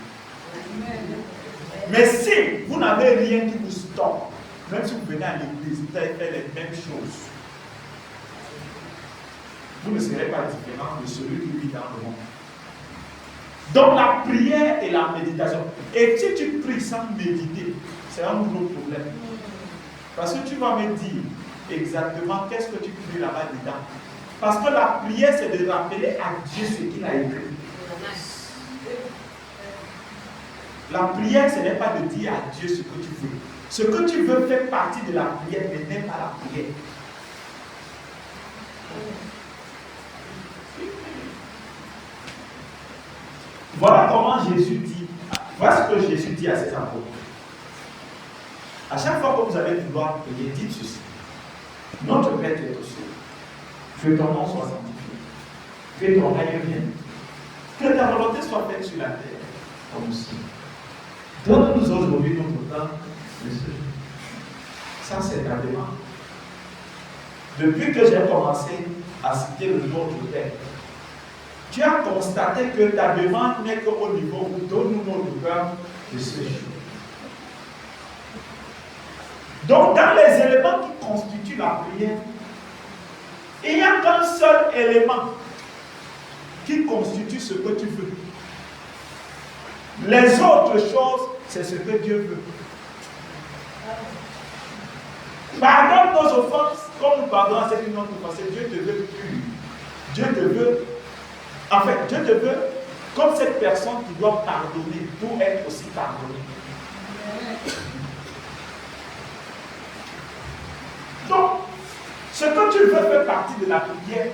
Mais si vous n'avez rien qui vous stoppe, même si vous venez à l'église, vous allez faire les mêmes choses, vous ne serez pas différent de celui qui vit dans le monde. Donc la prière et la méditation. Et si tu pries sans méditer, c'est un gros problème. Parce que tu vas me dire exactement qu'est-ce que tu pries là-bas dedans. Parce que la prière, c'est de rappeler à Dieu ce qu'il a écrit. La prière, ce n'est pas de dire à Dieu ce que tu veux. Ce que tu veux fait partie de la prière, mais n'est pas la prière. Voilà comment Jésus dit. Voilà ce que Jésus dit à ses apôtres. À chaque fois que vous allez vouloir prier, dites ceci: notre Père qui est aux cieux, que ton nom soit sanctifié, que ton règne vienne, que ta volonté soit faite sur la terre comme au ciel. Donne-nous aujourd'hui notre pain de ce jour. Ça, c'est ta demande. Depuis que j'ai commencé à citer le nom du Père, tu as constaté que ta demande n'est qu'au niveau où donne-nous notre pain de ce jour. Donc, dans les éléments qui constituent la prière, il n'y a qu'un seul élément qui constitue ce que tu veux. Les autres choses, c'est ce que Dieu veut. Pardonne nos offenses comme nous pardonnons à ceux qui nous ont offensés. Dieu te veut pur. Dieu te veut. En fait, Dieu te veut comme cette personne qui doit pardonner pour être aussi pardonné. Donc, ce que tu veux fait partie de la prière,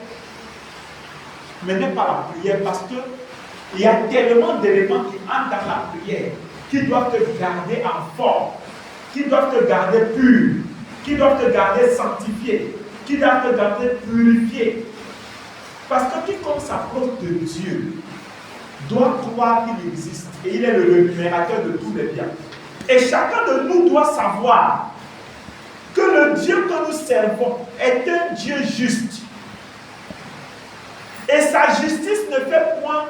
mais n'est pas la prière parce que il y a tellement d'éléments qui entrent dans la prière, qui doivent te garder en forme, qui doivent te garder pur, qui doivent te garder sanctifié, qui doivent te garder purifié. Parce que quiconque s'approche de Dieu doit croire qu'il existe et il est le rémunérateur de tous les biens. Et chacun de nous doit savoir que le Dieu que nous servons est un Dieu juste. Et sa justice ne fait point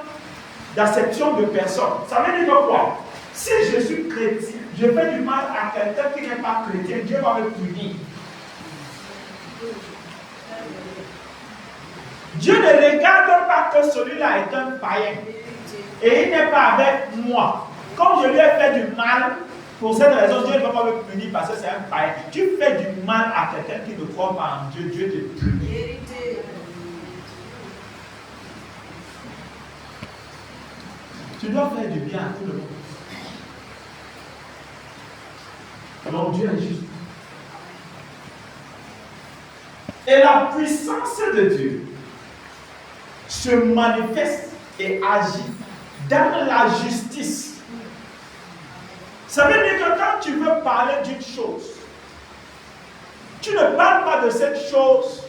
d'acception de personne. Ça veut dire quoi? Si je suis chrétien, je fais du mal à quelqu'un qui n'est pas chrétien, Dieu va me punir. Dieu ne regarde pas que celui-là est un païen. Et il n'est pas avec moi. Comme je lui ai fait du mal, pour cette raison, Dieu ne va pas me punir parce que c'est un païen. Tu fais du mal à quelqu'un qui ne croit pas en Dieu, Dieu te punit. Tu dois faire du bien à tout le monde. Alors Dieu est juste. Et la puissance de Dieu se manifeste et agit dans la justice. Ça veut dire que quand tu veux parler d'une chose, tu ne parles pas de cette chose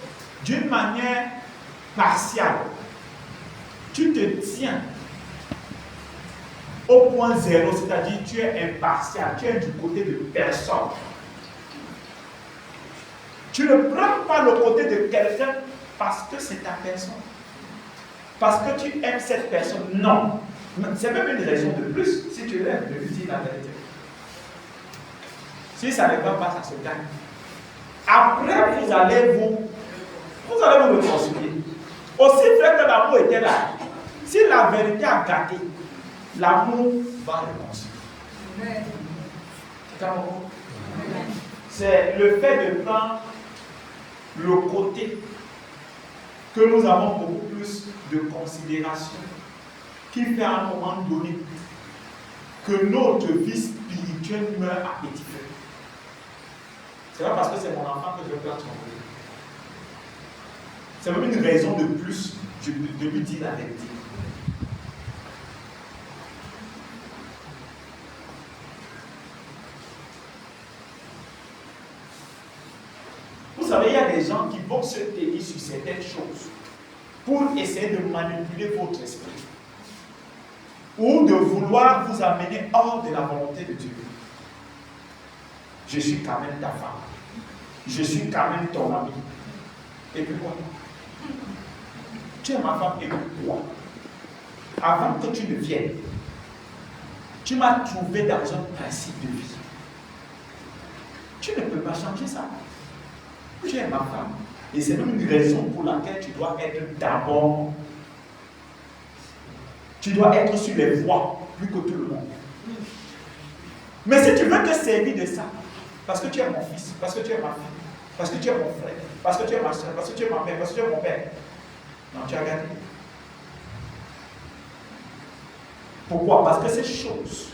d'une manière partiale. Tu te tiens au point zéro, c'est-à-dire tu es impartial, tu es du côté de personne. Tu ne prends pas le côté de quelqu'un parce que c'est ta personne. Parce que tu aimes cette personne. Non. C'est même une raison de plus. Si tu l'aimes, de lui dire la vérité. Si ça ne va pas, ça se gagne. Après, vous allez vous réconcilier. Aussi vrai que l'amour était là. Si la vérité a gâté, l'amour va réconcilier. C'est le fait de prendre le côté que nous avons beaucoup plus de considération qui fait à un moment donné que notre vie spirituelle meurt à petit feu. C'est pas parce que c'est mon enfant que je vais perdre son côté. C'est même une raison de plus de lui dire la vérité. Vous savez, il y a des gens qui vont se tenir sur certaines choses pour essayer de manipuler votre esprit ou de vouloir vous amener hors de la volonté de Dieu. Je suis quand même ta femme. Je suis quand même ton ami. Et puis quoi? Tu es ma femme et puis quoi? Avant que tu ne viennes, tu m'as trouvé dans un principe de vie. Tu ne peux pas changer ça. Tu es ma femme. Et c'est même une raison pour laquelle tu dois être d'abord. Tu dois être sur les voies plus que tout le monde. Mais si tu veux te servir de ça, parce que tu es mon fils, parce que tu es ma fille, parce que tu es mon frère, parce que tu es ma soeur, parce que tu es ma mère, parce que tu es mon père, non, tu as gagné. Pourquoi? Parce que ces choses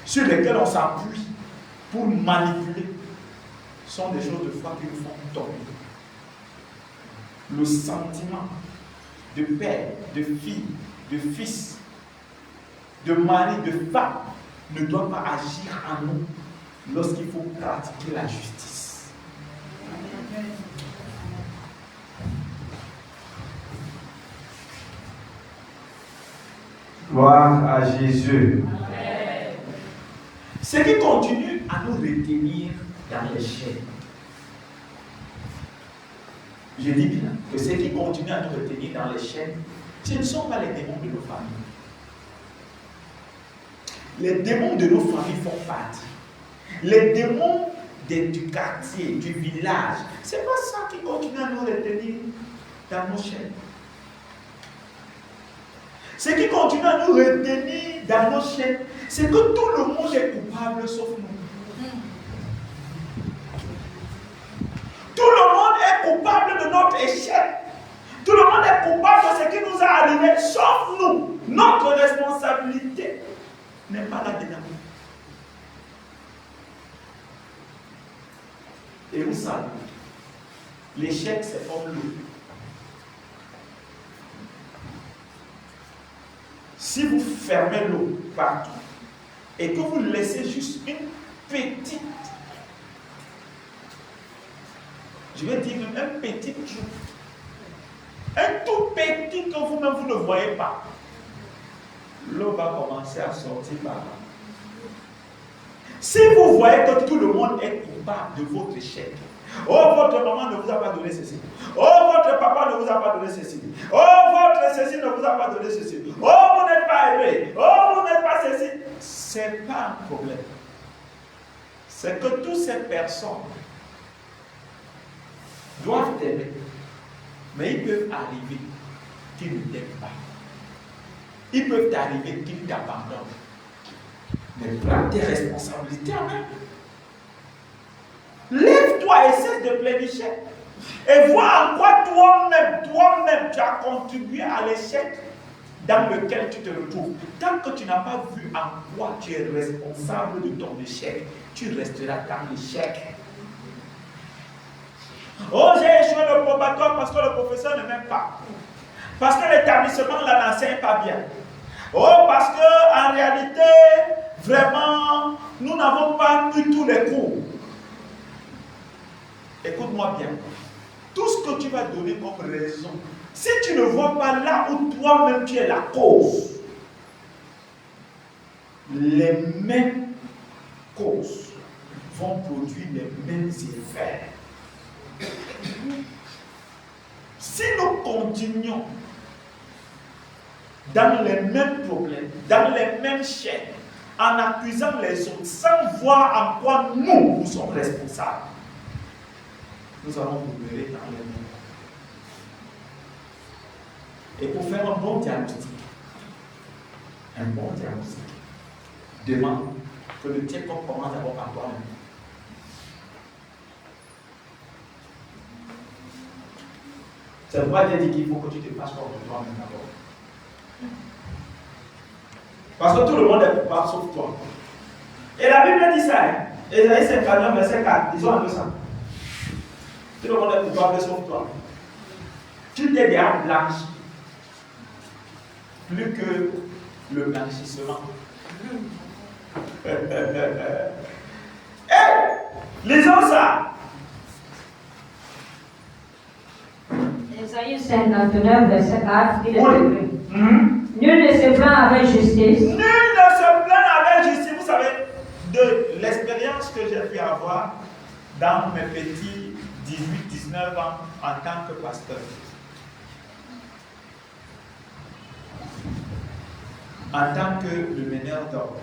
sur lesquelles on s'appuie pour manipuler sont des choses de foi qui nous font tomber. Le sentiment de père, de fille, de fils, de mari, de femme ne doit pas agir en nous lorsqu'il faut pratiquer la justice. Gloire à Jésus. Ce qui continue à nous retenir dans les chaînes. Je dis bien que ce qui continue à nous retenir dans les chaînes, ce ne sont pas les démons de nos familles. Les démons de nos familles font partie. Les démons du quartier, du village, ce n'est pas ça qui continue à nous retenir dans nos chaînes. Ce qui continue à nous retenir dans nos chaînes, c'est que tout le monde est coupable sauf nous. Tout le monde est coupable de notre échec. Tout le monde est coupable de ce qui nous a arrivé, sauf nous. Notre responsabilité n'est pas là-dedans. Et vous savez, l'échec c'est comme l'eau. Si vous fermez l'eau partout et que vous laissez juste une petite, je vais dire un petit trou, un tout petit que vous-même vous ne voyez pas, l'eau va commencer à sortir par là. Si vous voyez que tout le monde est coupable de votre échec, oh, votre maman ne vous a pas donné ceci. Oh, votre papa ne vous a pas donné ceci. Oh, votre ceci ne vous a pas donné ceci. Oh, vous n'êtes pas aimé. Oh, vous n'êtes pas ceci. Ce n'est pas un problème. C'est que toutes ces personnes doivent t'aimer. Mais ils peuvent arriver qu'ils ne t'aiment pas. Ils peuvent t'arriver qu'ils t'abandonnent. Mais prends tes responsabilités en main. Lève-toi et cesse de plénicher. Et vois en quoi toi-même, tu as contribué à l'échec dans lequel tu te retrouves. Tant que tu n'as pas vu en quoi tu es responsable de ton échec, tu resteras dans l'échec. Oh, j'ai échoué le probatoire parce que le professeur ne m'aime pas. Parce que l'établissement là n'enseigne pas bien. Oh, parce qu'en réalité, vraiment, nous n'avons pas eu tous les cours. Écoute-moi bien. Tout ce que tu vas donner comme raison, si tu ne vois pas là où toi-même tu es la cause, les mêmes causes vont produire les mêmes effets. Si nous continuons dans les mêmes problèmes, dans les mêmes chaînes, en accusant les autres, sans voir en quoi nous sommes responsables, nous allons nous mêler dans les mêmes. Et pour faire un bon diagnostic, demande que le check-up commence d'abord par toi-même. C'est pourquoi j'ai dit qu'il faut que tu te fasses pour toi-même d'abord. Parce que tout le monde est coupable sauf toi. Et la Bible dit ça, hein? Ésaïe 59, verset 4, ils ont un peu ça. Tout le monde est coupable sauf toi. Tu t'es déjà blanchi. Plus que le blanchissement. Lisons ça. Ésaïe 59, verset 4, il est Oui. écrit. Nul ne se plaint avec justice. Nul ne se plaint avec justice. Vous savez, de l'expérience que j'ai pu avoir dans mes petits 18-19 ans en tant que pasteur. En tant que le meneur d'ordre,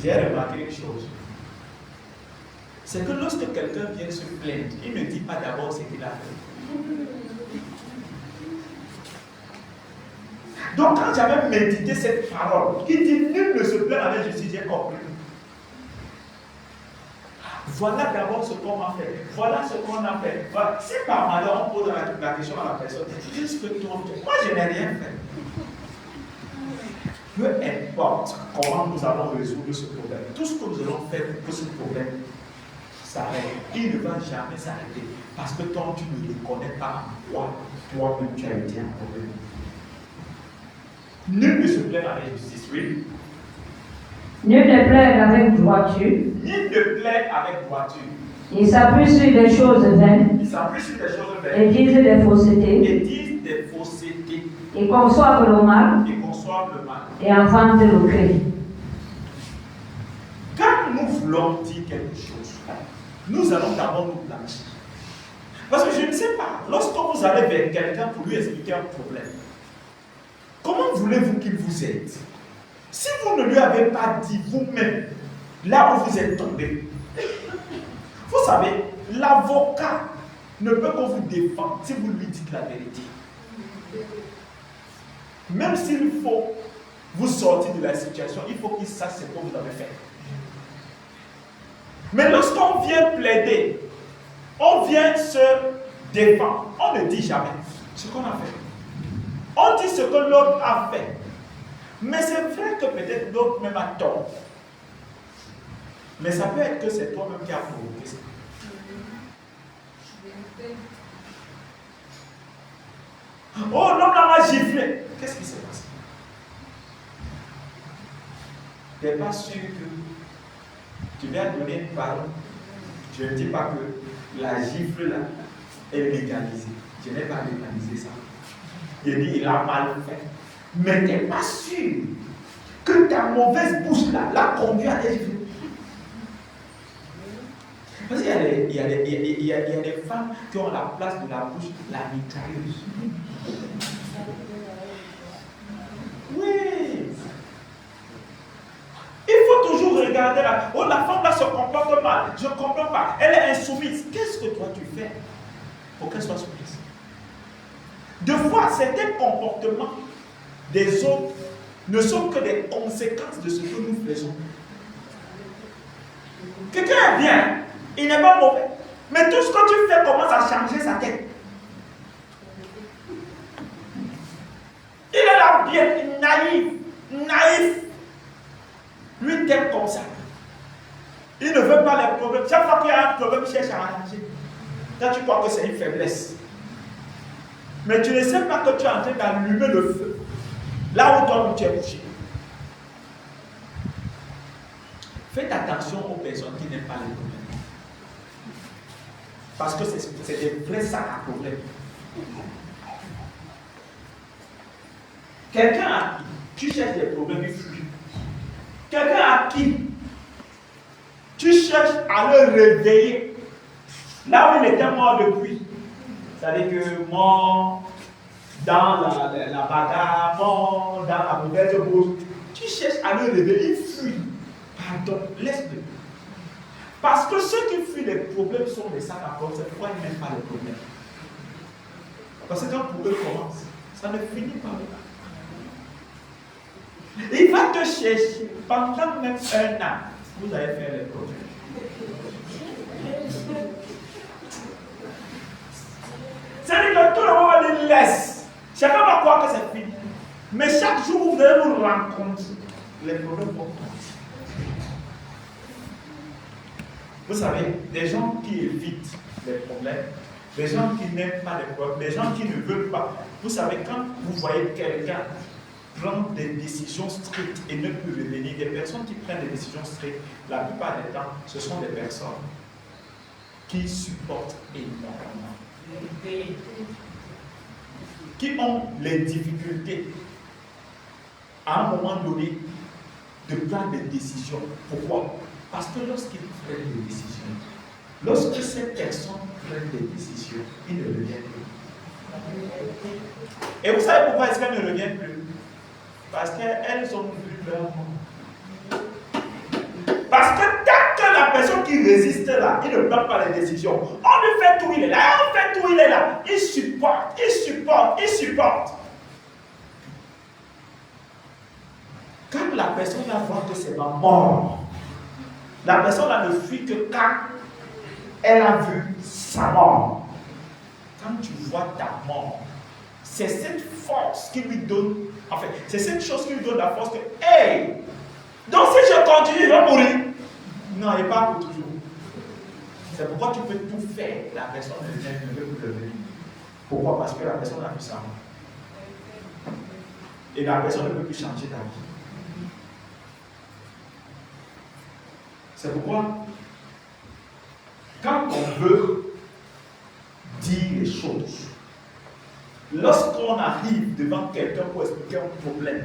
j'ai remarqué une chose. C'est que lorsque quelqu'un vient se plaindre, il ne dit pas d'abord ce qu'il a fait. Donc quand j'avais médité cette parole, qui dit nul ne se plaint avec justice, j'ai compris. Voilà d'abord ce qu'on a fait. Voilà ce qu'on a fait. Voilà. Si par malheur on pose la question à la personne, qu'est-ce que toi tu fais? Moi je n'ai rien fait. Peu importe comment nous allons résoudre ce problème, tout ce que nous allons faire pour que ce problème s'arrête, il ne va jamais s'arrêter. Parce que toi, tu ne reconnais pas en quoi toi-même tu as été un problème. Nul ne se plaint avec justice, oui. Nul ne plaît avec droiture. Nul ne plaît avec droiture. Il s'appuie sur des choses vaines. Ils s'appuient sur des choses Et vaines. disent des faussetés. Et disent des faussetés. Ils conçoivent le mal. Ils conçoivent le mal. Et inventent le crime. Quand nous voulons dire quelque chose, nous allons d'abord nous blanchir. Parce que je ne sais pas, lorsque vous allez vers quelqu'un pour lui expliquer un problème, comment voulez-vous qu'il vous aide? Si vous ne lui avez pas dit vous-même, là où vous êtes tombé, vous savez, l'avocat ne peut que vous défendre si vous lui dites la vérité. Même s'il faut vous sortir de la situation, il faut qu'il sache ce que vous avez fait. Mais lorsqu'on vient plaider, on vient se défendre, on ne dit jamais ce qu'on a fait. On dit ce que l'autre a fait. Mais c'est vrai que peut-être l'autre même a tort. Mais ça peut être que c'est toi-même qui as provoqué ça. Oh, l'homme m'a giflé. Qu'est-ce qui s'est passé? Tu n'es pas sûr que tu viens donner une parole. Je ne dis pas que la gifle là est légalisée. Je n'ai pas légalisé ça. Je dis il a mal fait. Mais tu n'es pas sûr que ta mauvaise bouche là l'a conduit à des gifles. Parce qu'il y a des femmes qui ont la place de la bouche, la mitrailleuse. Oui. Il faut toujours regarder là. Oh, la femme là se comporte mal. Je ne comprends pas. Elle est insoumise. Qu'est-ce que toi tu fais pour qu'elle soit soumise? De fois, certains comportements des autres ne sont que des conséquences de ce que nous faisons. Quelqu'un est bien, il n'est pas mauvais. Mais tout ce que tu fais commence à changer sa tête. Il est là bien, naïf. Lui t'aime comme ça. Il ne veut pas les problèmes. Chaque fois qu'il y a un problème, il cherche à arranger. Quand tu crois que c'est une faiblesse. Mais tu ne sais pas que tu es en train d'allumer le feu. Là où toi tu es couché. Faites attention aux personnes qui n'aiment pas les problèmes. Parce que c'est des vrais sacs à problèmes. Quelqu'un à qui tu cherches des problèmes, il fuit. Quelqu'un à qui tu cherches à le réveiller. Là où il était mort depuis. C'est-à-dire que mort dans la bagarre, mort dans la mauvaise bouche. Tu cherches à le réveiller, il fuit. Pardon, laisse-le. Parce que ceux qui fuient les problèmes sont des sacs à problèmes. C'est pourquoi ils n'aiment pas les problèmes. Parce que quand pour eux commence, ça ne finit pas. Il va te chercher pendant même 1 an. Vous allez faire les problèmes. C'est-à-dire que tout le monde va dire laisse. Chacun va croire que c'est fini. Mais chaque jour, vous allez vous rencontrer. Les problèmes vont commencer. Vous savez, des gens qui évitent les problèmes, des gens qui n'aiment pas les problèmes, des gens qui ne veulent pas. Vous savez, quand vous voyez quelqu'un prendre des décisions strictes et ne plus revenir, des personnes qui prennent des décisions strictes, la plupart des temps, ce sont des personnes qui supportent énormément. Qui ont les difficultés à un moment donné de prendre des décisions. Pourquoi? Parce que lorsqu'ils prennent des décisions, lorsque ces personnes prennent des décisions, ils ne reviennent plus. Et vous savez pourquoi est-ce qu'elles ne reviennent plus? Parce qu'elles ont vu leur mort. Parce que tant que la personne qui résiste là, il ne prend pas les décisions, on lui fait tout, il est là, on fait tout, il est là. Il supporte, il supporte, il supporte. Quand la personne là voit que c'est ma mort, la personne là ne fuit que quand elle a vu sa mort. Quand tu vois ta mort, c'est cette force qui lui donne, en fait, c'est cette chose qui lui donne la force que, hey, donc si je continue, il va mourir. Non, il n'est pas pour toujours. C'est pourquoi tu peux tout faire. La personne ne veut plus revenir. Pourquoi? Parce que la personne a vu sa mort. Et la personne ne peut plus changer ta vie. C'est pourquoi, quand on veut dire les choses, lorsqu'on arrive devant quelqu'un pour expliquer un problème,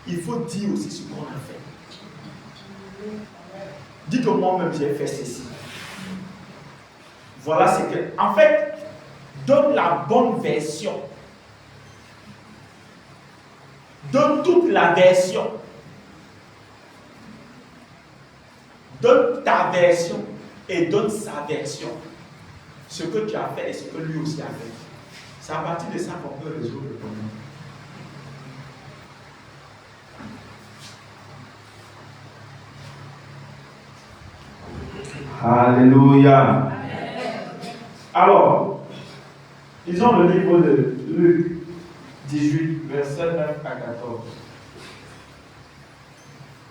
il faut dire aussi ce qu'on a fait. Dites que moi-même j'ai fait ceci. Voilà ce que. En fait, donne la bonne version. Donne toute la version. Donne ta version et donne sa version. Ce que tu as fait et ce que lui aussi a fait. C'est à partir de ça qu'on peut résoudre le problème. Alléluia. Alors, lisons le livre de Luc 18, versets 9 à 14.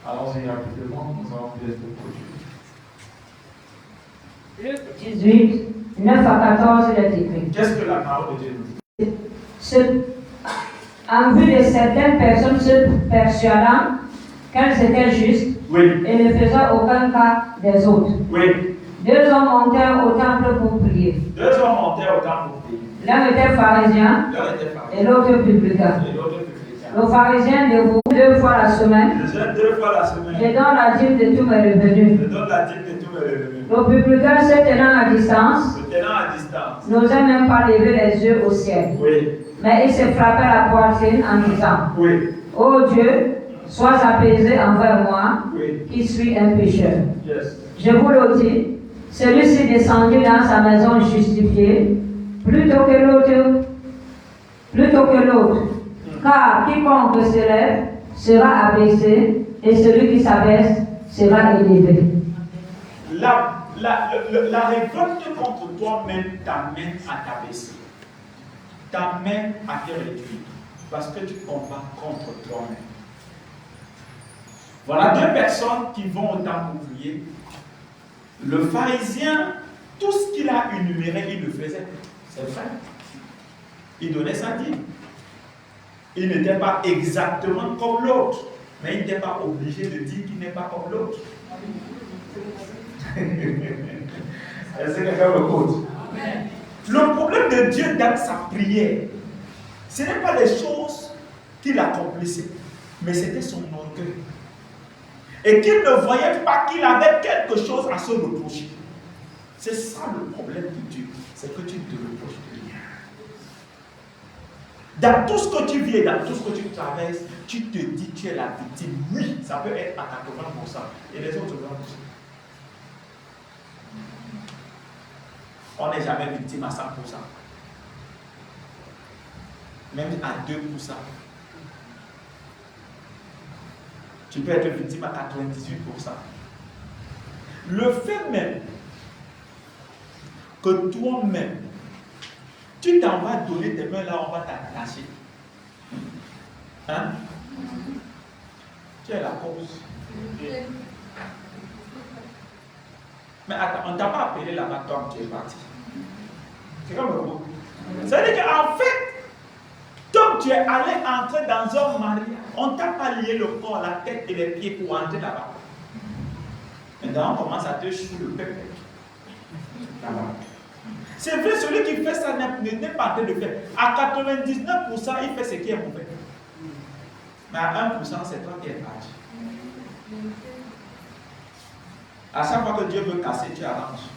Allons-y rapidement, nous allons bientôt produire. Luc 18, 9 à 14, il est écrit. Qu'est-ce que la parole de Dieu nous dit? En vue de certaines personnes se persuadant qu'elles étaient justes, Oui. et ne faisant aucun cas des autres. Oui. 2 hommes montèrent au temple pour prier. 2 hommes montèrent au temple pour prier. L'un était pharisien L'un était pharisien et l'autre publicain. et l'autre publicain. Le pharisien dévoue 2 fois la semaine. Je jeûne 2 fois la semaine. Je donne la dîme de tous mes revenus. Je donne la dîme de tous mes revenus. Le publicain, se tenant à distance, Se tenant à distance. n'osait même pas lever les yeux au ciel. Oui. Mais il se frappait la poitrine en disant: Oui. Ô Dieu, sois apaisé envers moi, Oui. qui suis un pécheur. Yes. Je vous le dis, celui-ci descendit dans sa maison justifié plutôt que l'autre. Car quiconque se lève sera abaissé, et celui qui s'abaisse sera élevé. La révolte contre toi-même t'amène à t'abaisser. T'amène à te réduire. Parce que tu combats contre toi-même. Voilà 2 personnes qui vont au temple pour prier. Le pharisien, tout ce qu'il a énuméré, il le faisait. C'est vrai. Il donnait sa dîme. Il n'était pas exactement comme l'autre, mais il n'était pas obligé de dire qu'il n'est pas comme l'autre. Est-ce que quelqu'un me compte? Le problème de Dieu dans sa prière, ce n'est pas les choses qu'il accomplissait, mais c'était son orgueil. Et qu'il ne voyait pas qu'il avait quelque chose à se reprocher. C'est ça le problème de Dieu, c'est que tu te reproches de rien. Dans tout ce que tu vis, dans tout ce que tu traverses, tu te dis que tu es la victime. Oui, ça peut être à 80%. Et les autres 20%. On n'est jamais victime à 100%. Même à 2%. Tu peux être victime à 98%. Le fait même que toi-même, tu t'en vas donner tes mains là, on va t'attacher. Hein? Tu es la cause. Mais attends, on ne t'a pas appelé là-bas, toi, tu es parti. C'est comme le mot. Ça veut dire qu'en fait, comme tu es allé entrer dans un mariage, on ne t'a pas lié le corps, la tête et les pieds pour entrer là-bas. Maintenant, on commence à te chouer le peuple. Là-bas. C'est vrai, celui qui fait ça n'est pas en train de faire. À 99%, il fait ce qui est mauvais. Mais à 1%, c'est toi qui es parti. À chaque fois que Dieu veut casser, tu arranges.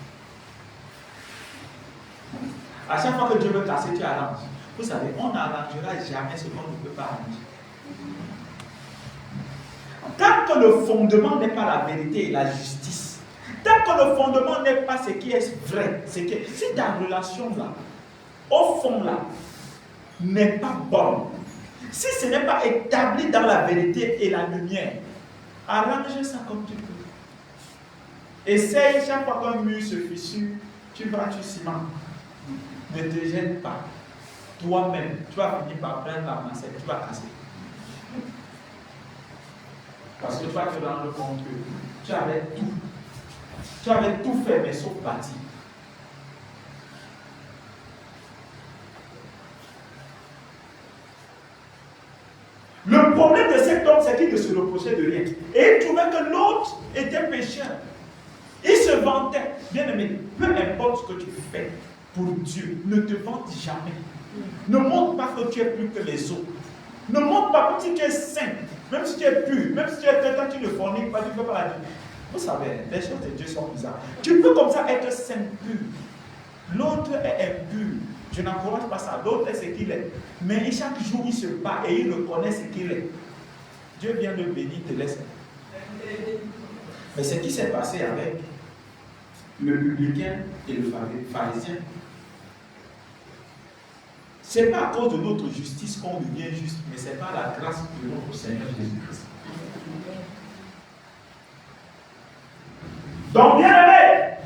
À chaque fois que Dieu veut casser, tu arranges. Vous savez, on n'arrangera jamais ce qu'on ne peut pas arranger. Tant que le fondement n'est pas la vérité et la justice, tant que le fondement n'est pas ce qui est vrai, si ta relation là, au fond là, n'est pas bonne, si ce n'est pas établi dans la vérité et la lumière, arrange ça comme tu peux. Essaye chaque fois qu'un mur se fissure, tu cimentes. Ne te gêne pas. Toi-même, tu vas finir par prendre la mancette, tu vas casser. Parce que tu vas te rendre compte que tu avais tout. Tu avais tout fait, mais sauf bâtir. Le problème de cet homme, c'est qu'il ne se reprochait de rien. Et il trouvait que l'autre était pécheur. Il se vantait. Bien aimé, peu importe ce que tu fais pour Dieu, ne te vante jamais. Ne montre pas que tu es plus que les autres. Ne montre pas que si tu es saint, même si tu es pur, même si tu es quelqu'un, tu ne forniques pas, tu ne fais pas la vie. Vous savez, les choses de Dieu sont bizarres. Tu peux comme ça être saint pur. L'autre est impur. Je n'encourage pas ça. L'autre est ce qu'il est. Mais chaque jour, il se bat et il reconnaît ce qu'il est. Dieu vient de bénir, te laisse. Mais ce qui s'est passé avec le publicain et le pharisien, ce n'est pas à cause de notre justice qu'on devient juste, mais c'est par la grâce de notre Seigneur Jésus-Christ. Donc, bien aimé,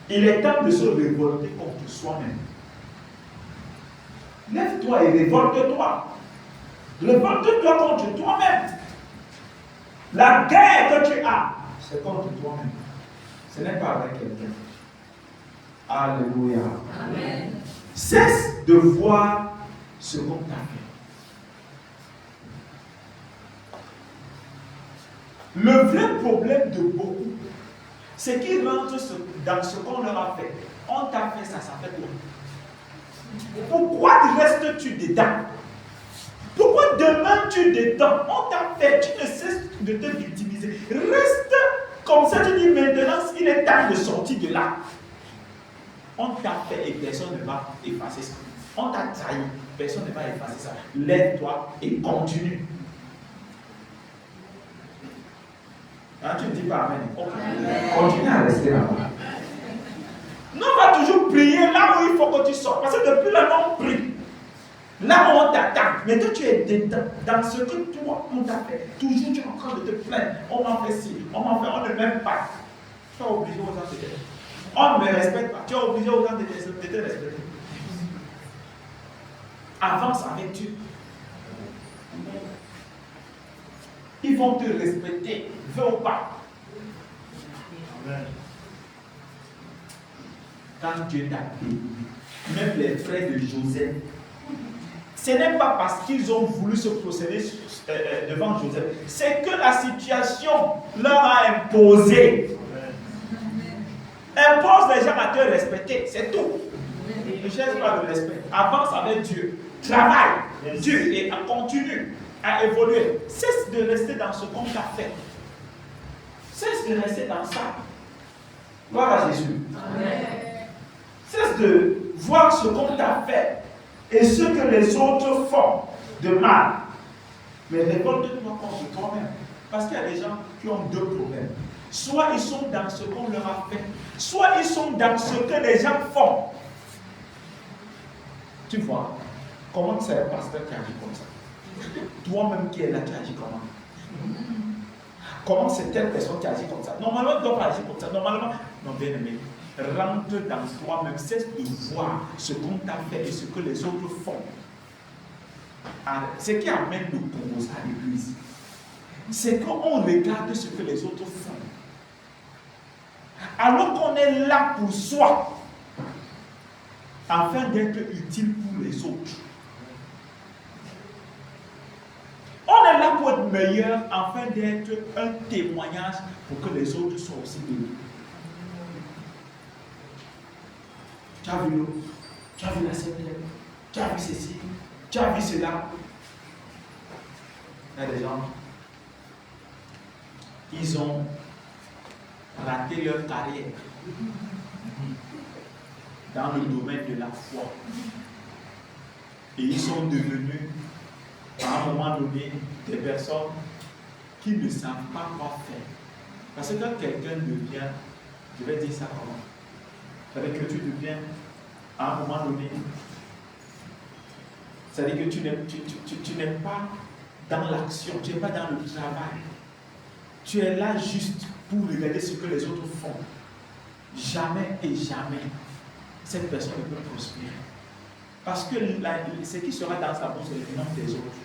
il est temps de se révolter contre soi-même. Lève-toi et révolte-toi. Révolte-toi contre toi-même. La guerre que tu as, c'est contre toi-même. Ce n'est pas avec quelqu'un. Alléluia. Amen. Cesse de voir ce qu'on t'a fait. Le vrai problème de beaucoup, c'est qu'ils rentrent dans ce qu'on leur a fait. On t'a fait ça, ça fait quoi? Pourquoi restes-tu dedans? Pourquoi demeures-tu dedans? On t'a fait, tu ne cesses de te victimiser. Reste comme ça, tu dis maintenant, il est temps de sortir de là. On t'a fait et personne ne va effacer ça. On t'a trahi, personne ne va effacer ça. Lève-toi et continue. Hein, tu ne dis pas amen. Okay. Continue à rester là-bas. Non, on va toujours prier là où il faut que tu sortes. Parce que depuis là, on prie. Là où on t'attaque. Mais toi, tu es dedans. Dans ce que toi, on t'a fait. Toujours, tu es en train de te plaindre. On m'a fait ci, on m'a fait, on ne m'aime pas. Tu es obligé aux gens de te. On ne me respecte pas. Tu es obligé aux gens de te respecter. Avance avec Dieu. Ils vont te respecter, veux ou pas. Amen. quand Dieu t'a béni. Même les frères de Joseph. Ce n'est pas parce qu'ils ont voulu se procéder devant Joseph. C'est que la situation leur a imposé. Impose les gens à te respecter. C'est tout. Ne cherche pas le respect. Avance avec Dieu. Travaille. Dieu et continue à évoluer. Cesse de rester dans ce qu'on t'a fait. Cesse de rester dans ça. Gloire à Jésus. Amen. Cesse de voir ce qu'on t'a fait et ce que les autres font de mal. Mais révolte-toi contre toi-même. Parce qu'il y a des gens qui ont deux problèmes. Soit ils sont dans ce qu'on leur a fait, soit ils sont dans ce que les gens font. Tu vois, comment c'est un pasteur qui agit comme ça? Toi-même qui es là, tu agis comment? Comment c'est telle personne qui agit comme ça? Normalement, tu ne dois pas agir comme ça. Normalement, non, bien aimé, rentre dans toi-même, cesse de voir ce qu'on t'a fait et ce que les autres font. Ce qui amène le Congo à l'église, c'est qu'on regarde ce que les autres font. Alors qu'on est là pour soi, afin d'être utile pour les autres. On est là pour être meilleur, afin d'être un témoignage pour que les autres soient aussi bénis. Tu as vu l'eau, tu as vu la scène, tu as vu ceci, tu as vu cela. Il y a des gens, ils ont raté leur carrière dans le domaine de la foi. Et ils sont devenus, à un moment donné, des personnes qui ne savent pas quoi faire. Parce que quand quelqu'un devient, je vais dire ça comment? C'est-à-dire que tu deviens, à un moment donné, c'est-à-dire que tu n'es pas dans l'action, tu n'es pas dans le travail. Tu es là juste pour regarder ce que les autres font. Jamais et jamais, cette personne ne peut prospérer. Parce que ce qui sera dans sa bouche, c'est le nom des autres.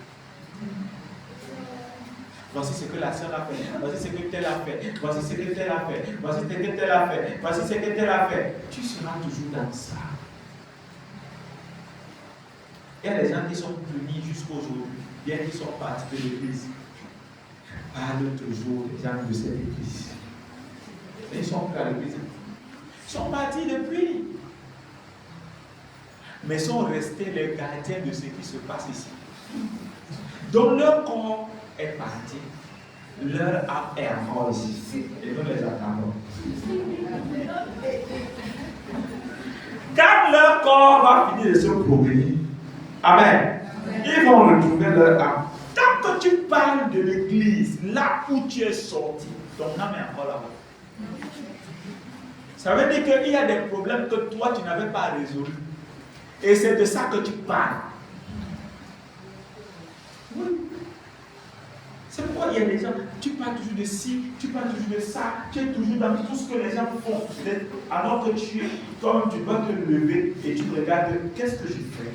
Voici ce que la sœur a fait, voici ce que telle a fait, voici ce que telle a fait, voici ce que telle a fait, voici ce que telle a fait. Tu seras toujours dans ça. Il y a des gens qui sont punis jusqu'aujourd'hui, bien qu'ils soient partis de l'église. Parle toujours des gens de cette église. Ils sont plus à l'église. Ils sont partis depuis. Mais sont restés les gardiens de ce qui se passe ici. Donc leur corps est parti. Leur âme est encore ici. Et nous les attendons. Quand leur corps va finir de se promener, Amen, ils vont retrouver leur âme. Tant que tu parles de l'église, là où tu es sorti, ton âme est encore là-bas. Ça veut dire qu'il y a des problèmes que toi tu n'avais pas résolus. Et c'est de ça que tu parles. Oui. C'est pourquoi il y a des gens, tu parles toujours de ci, tu parles toujours de ça, tu es toujours dans tout ce que les gens font. Alors que toi-même, tu dois te lever et tu regardes, qu'est-ce que je fais?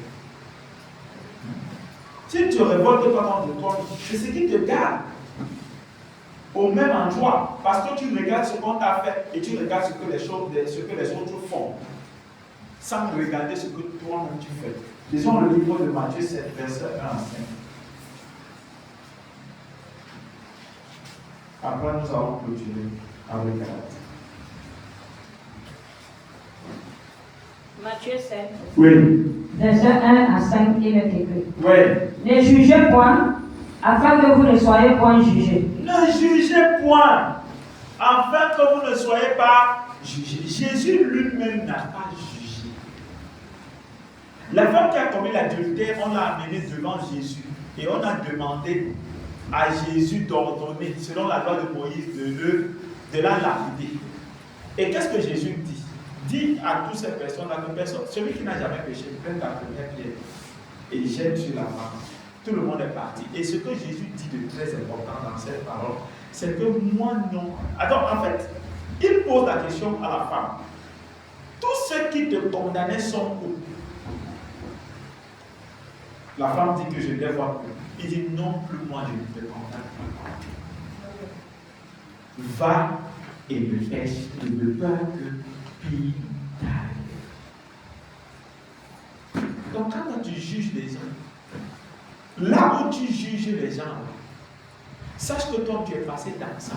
Si tu révoltes pas contre toi, c'est ce qui te garde au même endroit. Parce que tu regardes ce qu'on t'a fait et tu regardes ce que les autres font. Sans regarder ce que toi-même tu fais. Lisons le livre de Matthieu 7, verset 1 à 5. Après, nous allons clôturer avec Galates. Matthieu 7. Oui. Verset 1 à 5, il est écrit. Oui. Ne jugez point, afin que vous ne soyez point jugés. Ne jugez point, afin que vous ne soyez pas jugés. Jésus lui-même n'a pas jugé. La femme qui a commis l'adultère, on l'a amenée devant Jésus et on a demandé à Jésus d'ordonner, selon la loi de Moïse, de la lapider. Et qu'est-ce que Jésus dit? Dit à toutes ces personnes-là que celui qui n'a jamais péché, prenne la première pierre et jette sur la femme. Tout le monde est parti. Et ce que Jésus dit de très important dans cette parole, c'est que moi non. Alors en fait, il pose la question à la femme. Tous ceux qui te condamnaient sont où? La femme dit que je ne les vois plus. Il dit non plus moi je ne te condamne plus. Va et me pêche et ne peur que pire t'arrive. les gens, là où tu juges les gens, sache que toi, tu es passé dans ça.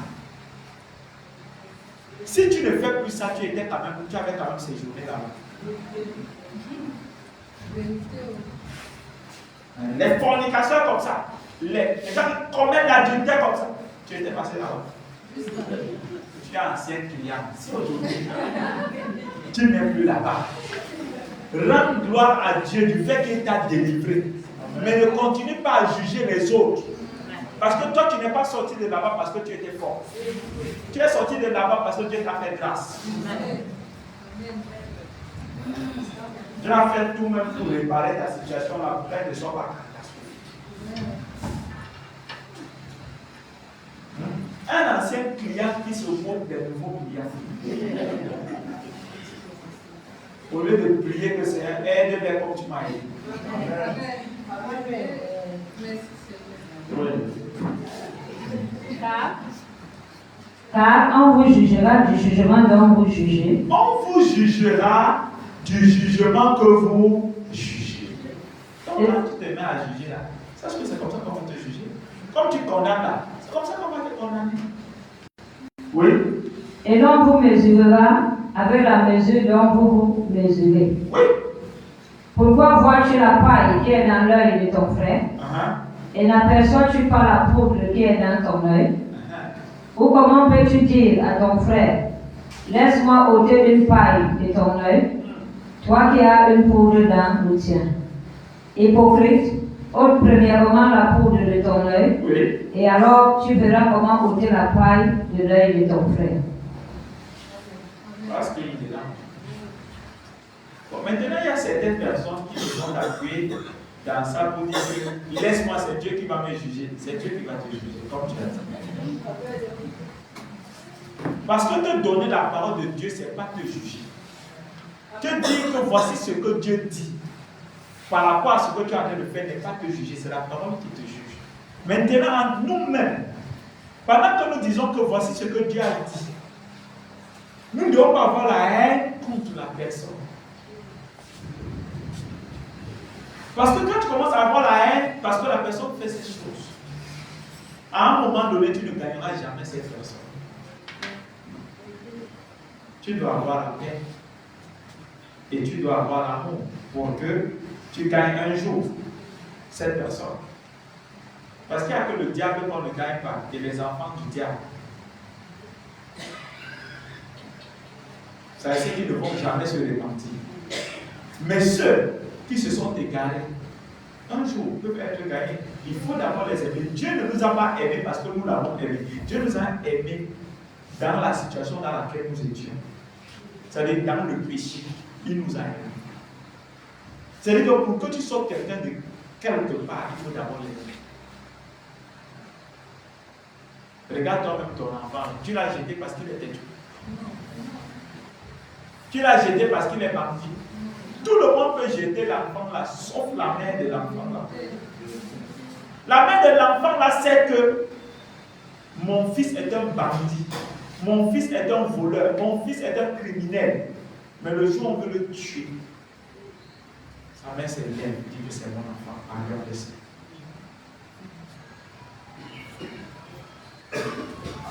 Si tu ne fais plus ça, tu avais quand même séjourné là-bas. Les fornicateurs comme ça, les gens qui commettent l'adultère comme ça, tu étais passé là-bas. Tu es ancien client. Si aujourd'hui, tu n'es plus là-bas, rends gloire à Dieu du fait qu'il t'a délivré. Mais ne continue pas à juger les autres. Parce que toi, tu n'es pas sorti de là-bas parce que tu étais fort. Tu es sorti de là-bas parce que Dieu t'a fait grâce. Dieu a fait tout même pour réparer ta situation là, pour qu'elle ne soit pas catastrophique. Un ancien client qui se moque des nouveaux clients. Au lieu de prier que c'est un aide-les comme tu m'as aidé. Oui. Car on vous jugera du jugement dont vous jugez. On vous jugera du jugement que vous jugez. Donc là, tu te mets à juger là. Sache que c'est comme ça qu'on va te juger. Comme tu condamnes là, c'est comme ça qu'on va te condamner. Oui. Et l'on vous mesurera avec la mesure dont vous vous mesurez. Oui. Pourquoi vois-tu la paille qui est dans l'œil de ton frère et n'aperçois-tu pas la poudre qui est dans ton œil? Ou comment peux-tu dire à ton frère, laisse-moi ôter une paille de ton œil, toi qui as une poudre dans le tien? Hypocrite, ôte premièrement la poudre de ton œil, Oui. et alors tu verras comment ôter la paille de l'œil de ton frère. Parce qu'il est là. Bon, maintenant, il y a certaines personnes qui se sont appuyées dans ça pour dire que laisse-moi, c'est Dieu qui va me juger. C'est Dieu qui va te juger, comme tu as dit. Parce que te donner la parole de Dieu, ce n'est pas te juger. Te dire que voici ce que Dieu dit par rapport à ce que tu es en train de faire n'est pas te juger, c'est la parole qui te juge. Maintenant, en nous-mêmes, pendant que nous disons que voici ce que Dieu a dit, nous ne devons pas avoir la haine contre la personne. Parce que quand tu commences à avoir la haine, parce que la personne fait ces choses, à un moment donné, tu ne gagneras jamais cette personne. Tu dois avoir la paix et tu dois avoir l'amour pour que tu gagnes un jour cette personne. Parce qu'il n'y a que le diable qu'on ne gagne pas et les enfants du diable. C'est ceux qui ne vont jamais se repentir. Mais ceux qui se sont égarés, un jour peuvent être gagnés. Il faut d'abord les aimer. Dieu ne nous a pas aimés parce que nous l'avons aimé. Dieu nous a aimés dans la situation dans laquelle nous étions. C'est-à-dire dans le péché, il nous a aimés. C'est-à-dire que pour que tu sois quelqu'un de quelque part, il faut d'abord l'aimer. Regarde toi-même ton enfant. Tu l'as jeté parce qu'il était tout. Tu l'as jeté parce qu'il est bandit. Tout le monde peut jeter l'enfant là, sauf la mère de l'enfant là. La mère de l'enfant là sait que mon fils est un bandit, mon fils est un voleur, mon fils est un criminel. Mais le jour où on veut le tuer, sa mère se lève et dit que c'est mon enfant. Regardez ça.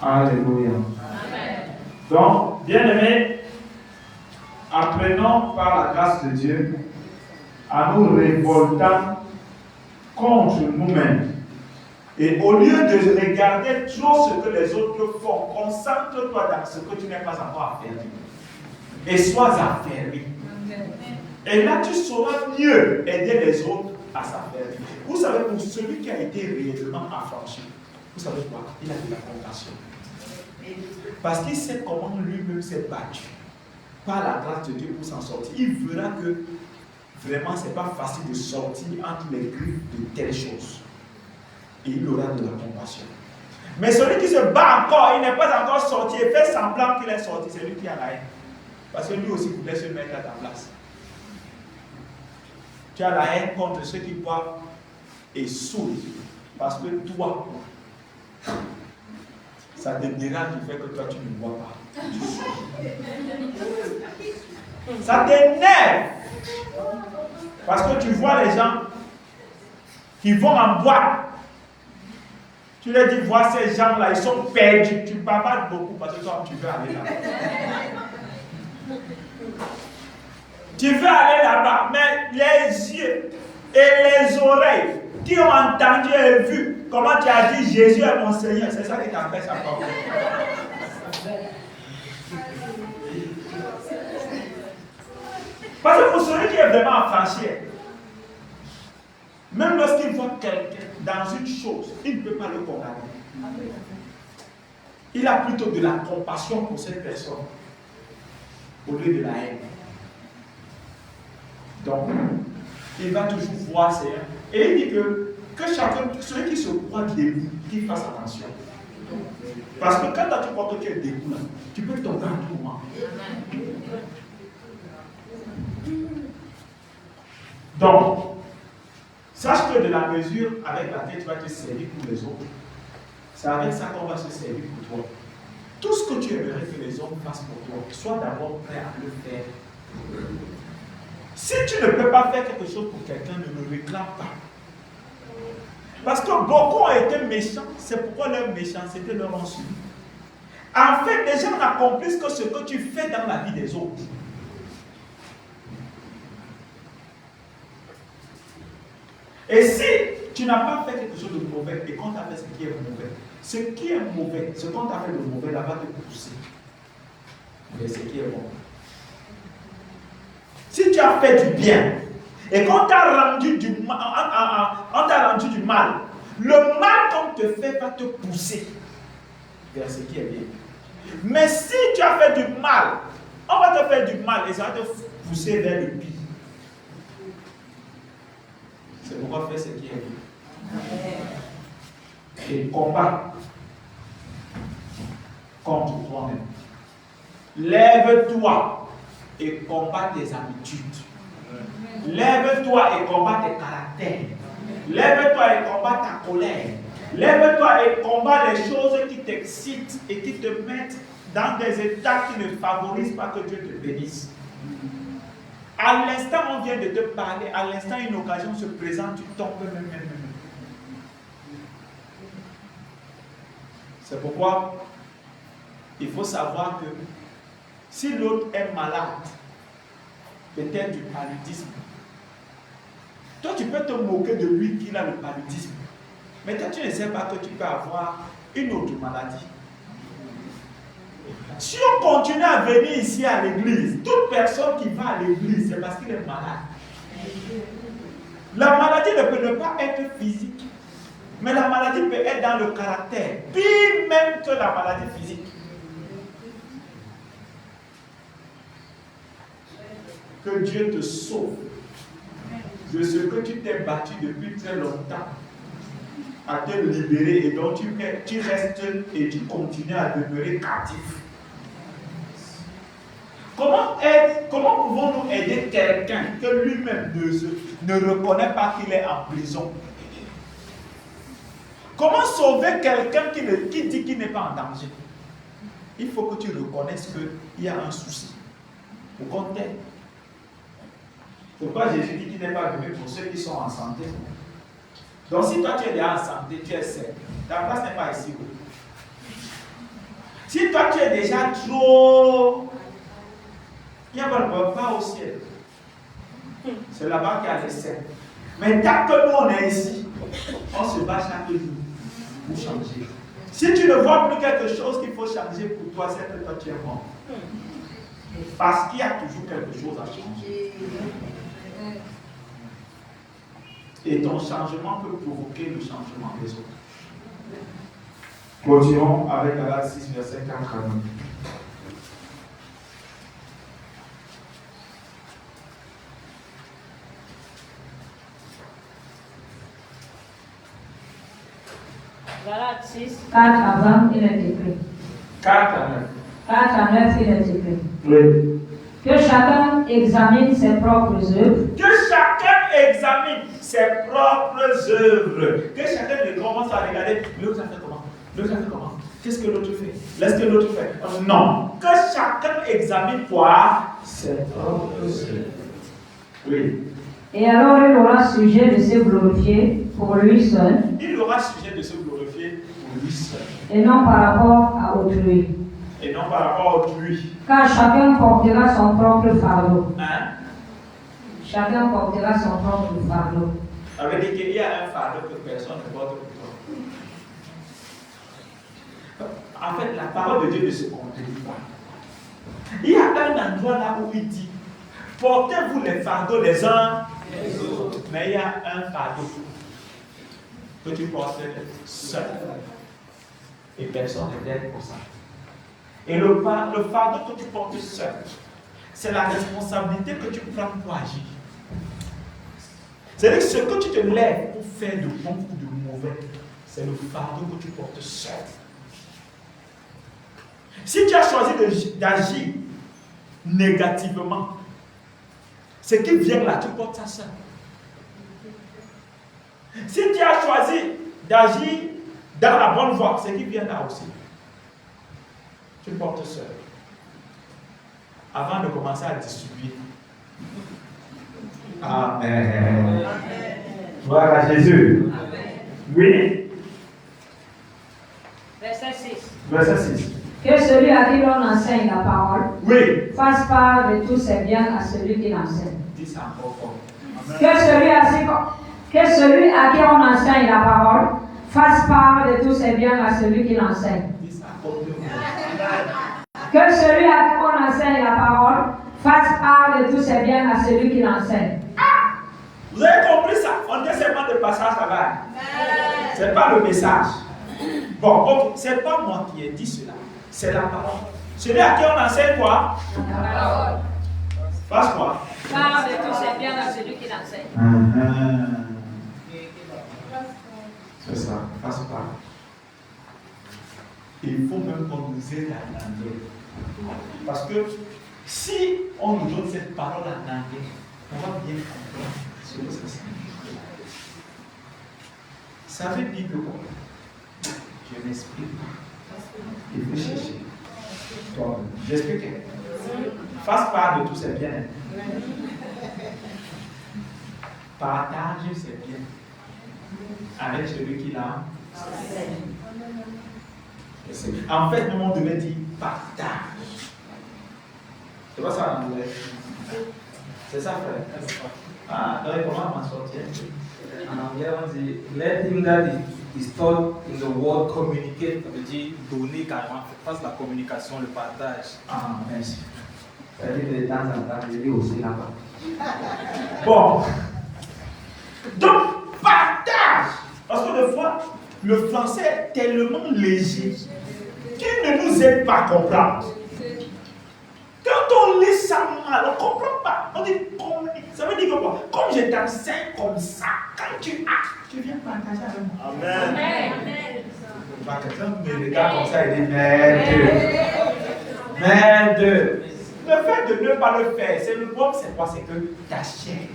Alléluia. Donc, bien-aimés, apprenons par la grâce de Dieu à nous révoltant contre nous-mêmes. Et au lieu de regarder trop ce que les autres font, concentre-toi dans ce que tu n'es pas encore affermi. Et sois affermi. Et là, tu sauras mieux aider les autres à s'affermir. Vous savez, pour celui qui a été réellement affranchi, vous savez quoi? Il a de la compassion. Parce qu'il sait comment lui-même s'est battu par la grâce de Dieu pour s'en sortir. Il verra que vraiment c'est pas facile de sortir entre les griffes de telles choses. Et il aura de la compassion. Mais celui qui se bat encore, il n'est pas encore sorti et fait semblant qu'il est sorti, c'est lui qui a la haine. Parce que lui aussi voulait se mettre à ta place. Tu as la haine contre ceux qui boivent et saoulent. Parce que toi, ça te dérange du fait que toi tu ne bois pas. Ça t'énerve. Parce que tu vois les gens qui vont en boîte. Tu leur dis, vois ces gens-là, ils sont perdus. Tu bavardes beaucoup parce que toi, tu veux aller là-bas. Tu veux aller là-bas, mais les yeux et les oreilles qui ont entendu et vu comment tu as dit Jésus est mon Seigneur, c'est ça qui t'a fait ça. Parce que pour celui qui est vraiment affranchi, même lorsqu'il voit quelqu'un dans une chose, il ne peut pas le condamner. Il a plutôt de la compassion pour cette personne au lieu de la haine. Donc, il va toujours voir Seigneur. Et il dit que chacun, celui qui se croit debout, qu'il fasse attention. Parce que quand tu crois que tu es debout, là, tu peux tomber à tout moment. Donc, sache que de la mesure avec laquelle tu vas te servir pour les autres, c'est avec ça qu'on va se servir pour toi. Tout ce que tu aimerais que les hommes fassent pour toi, sois d'abord prêt à le faire. Si tu ne peux pas faire quelque chose pour quelqu'un, ne le réclame pas. Parce que beaucoup ont été méchants, c'est pourquoi leur méchanceté leur ont suivi. En fait, les gens n'accomplissent que ce que tu fais dans la vie des autres. Et si tu n'as pas fait quelque chose de mauvais et qu'on t'a fait ce qui est mauvais, ce qu'on t'a fait de mauvais, là va te pousser vers ce qui est bon. Si tu as fait du bien et qu'on t'a rendu du mal, le mal qu'on te fait va te pousser vers ce qui est bien. Mais si tu as fait du mal, on va te faire du mal et ça va te pousser vers le pire. C'est pourquoi faire ce qui est bien. Et combat contre toi-même. Lève-toi et combat tes habitudes. Lève-toi et combat tes caractères. Lève-toi et combat ta colère. Lève-toi et combat les choses qui t'excitent et qui te mettent dans des états qui ne favorisent pas que Dieu te bénisse. À l'instant, on vient de te parler, à l'instant, une occasion se présente, tu tombes même. C'est pourquoi il faut savoir que si l'autre est malade, peut-être du paludisme, toi tu peux te moquer de lui qu'il a le paludisme, mais toi tu ne sais pas que tu peux avoir une autre maladie. Si on continue à venir ici à l'église, toute personne qui va à l'église, c'est parce qu'il est malade. La maladie ne peut ne pas être physique, mais la maladie peut être dans le caractère, pire même que la maladie physique. Que Dieu te sauve de ce que tu t'es battu depuis très longtemps à te libérer et donc tu restes et tu continues à demeurer captif. Comment pouvons-nous aider quelqu'un que lui-même ne reconnaît pas qu'il est en prison? Comment sauver quelqu'un qui dit qu'il n'est pas en danger? Il faut que tu reconnaisses qu'il y a un souci. Pour qu'on t'aide. Pourquoi Jésus dit qu'il n'est pas venu pour ceux qui sont en santé? Donc si toi tu es déjà en santé, tu es sain, ta place n'est pas ici. Si toi tu es déjà trop... Il n'y a pas au ciel. C'est là-bas qu'il y a les saints. Mais tant que nous on est ici, on se bat chaque jour pour changer. Si tu ne vois plus quelque chose qu'il faut changer pour toi, c'est que toi tu es mort. Parce qu'il y a toujours quelque chose à changer. Et ton changement peut provoquer le changement des autres. Continuons avec Galates 6, verset 4 à 9. Galates 6. 4 à 20, il est écrit. 4 à 9. 4 à 9, il est écrit. Oui. Que chacun examine ses propres œuvres. Que chacun examine ses propres œuvres. Que chacun ne commence à regarder l'autre a fait comment. L'autre a fait comment. Qu'est-ce que l'autre fait? Laisse que l'autre fait. Non. Que chacun examine quoi? Ses propres œuvres. Oui. Et alors il aura sujet de se glorifier pour lui seul il aura sujet de se glorifier pour lui seul. et non par rapport à autrui. Et non par rapport à autrui. Car chacun portera son propre fardeau. Hein? Chacun portera son propre fardeau. Ça veut dire qu'il y a un fardeau que personne ne porte pour toi. En fait, la parole de Dieu ne se contredit pas. Il y a un endroit là où il dit portez-vous les fardeaux les uns les autres. Mais il y a un fardeau que tu portes seul. Et personne ne t'aide pour ça. Et le fardeau que tu portes seul, c'est la responsabilité que tu prends pour agir. C'est-à-dire que ce que tu te lèves pour faire de bon ou de mauvais, c'est le fardeau que tu portes seul. Si tu as choisi d'agir négativement, ce qui vient là, tu portes ça seul. Si tu as choisi d'agir dans la bonne voie, ce qui vient là aussi, tu portes seul. Avant de commencer à distribuer. Amen. Gloire à Jésus. Oui. Verset 6. Verset 6. Que celui à qui l'on enseigne la parole Oui. fasse part de tous ses biens à celui qui l'enseigne. Dis ça encore fort. Que celui à qui on enseigne la parole fasse part de tous ses biens à celui qui l'enseigne. Dis ça encore fort. Que celui à qui on enseigne la parole fasse part de tous ses biens à celui qui l'enseigne. Vous avez compris ça? On dit seulement de passage là-bas. Ce n'est pas le message. Bon, ok, ce n'est pas moi qui ai dit cela. C'est la parole. Celui à qui on enseigne quoi? La parole. Fasse quoi? Parle de tous ses biens à celui qui l'enseigne. C'est ça, fasse pas. Il faut même qu'on nous aide à l'anglais. Parce que si on nous donne cette parole en anglais, on va bien comprendre ce que ça signifie. Ça veut dire que quoi? Je m'explique. Il faut chercher. J'explique. Fasse part de tous ces biens. Partage ses biens avec celui qui l'a. En fait, nous on devait dire partage. C'est pas ça en anglais. C'est ça, frère. Ah, donc comment m'en sortir? En anglais, on dit let him that is taught in the word communicate. Ça veut dire donner carrément. Fasse la communication, le partage. Ah, merci. Ça dit de temps en temps, je lis aussi là-bas. Bon. Donc, partage. Parce que des fois, le français est tellement léger qu'il ne nous aide pas à comprendre. Quand on lit ça mal, on ne comprend pas. On dit, ça veut dire que quoi? Comme je t'enseigne comme ça, quand tu as, tu viens partager avec moi. Amen. Quelqu'un me regarde comme ça et dit, merde. Le fait de ne pas le faire, c'est le problème, c'est quoi? C'est que ta chair.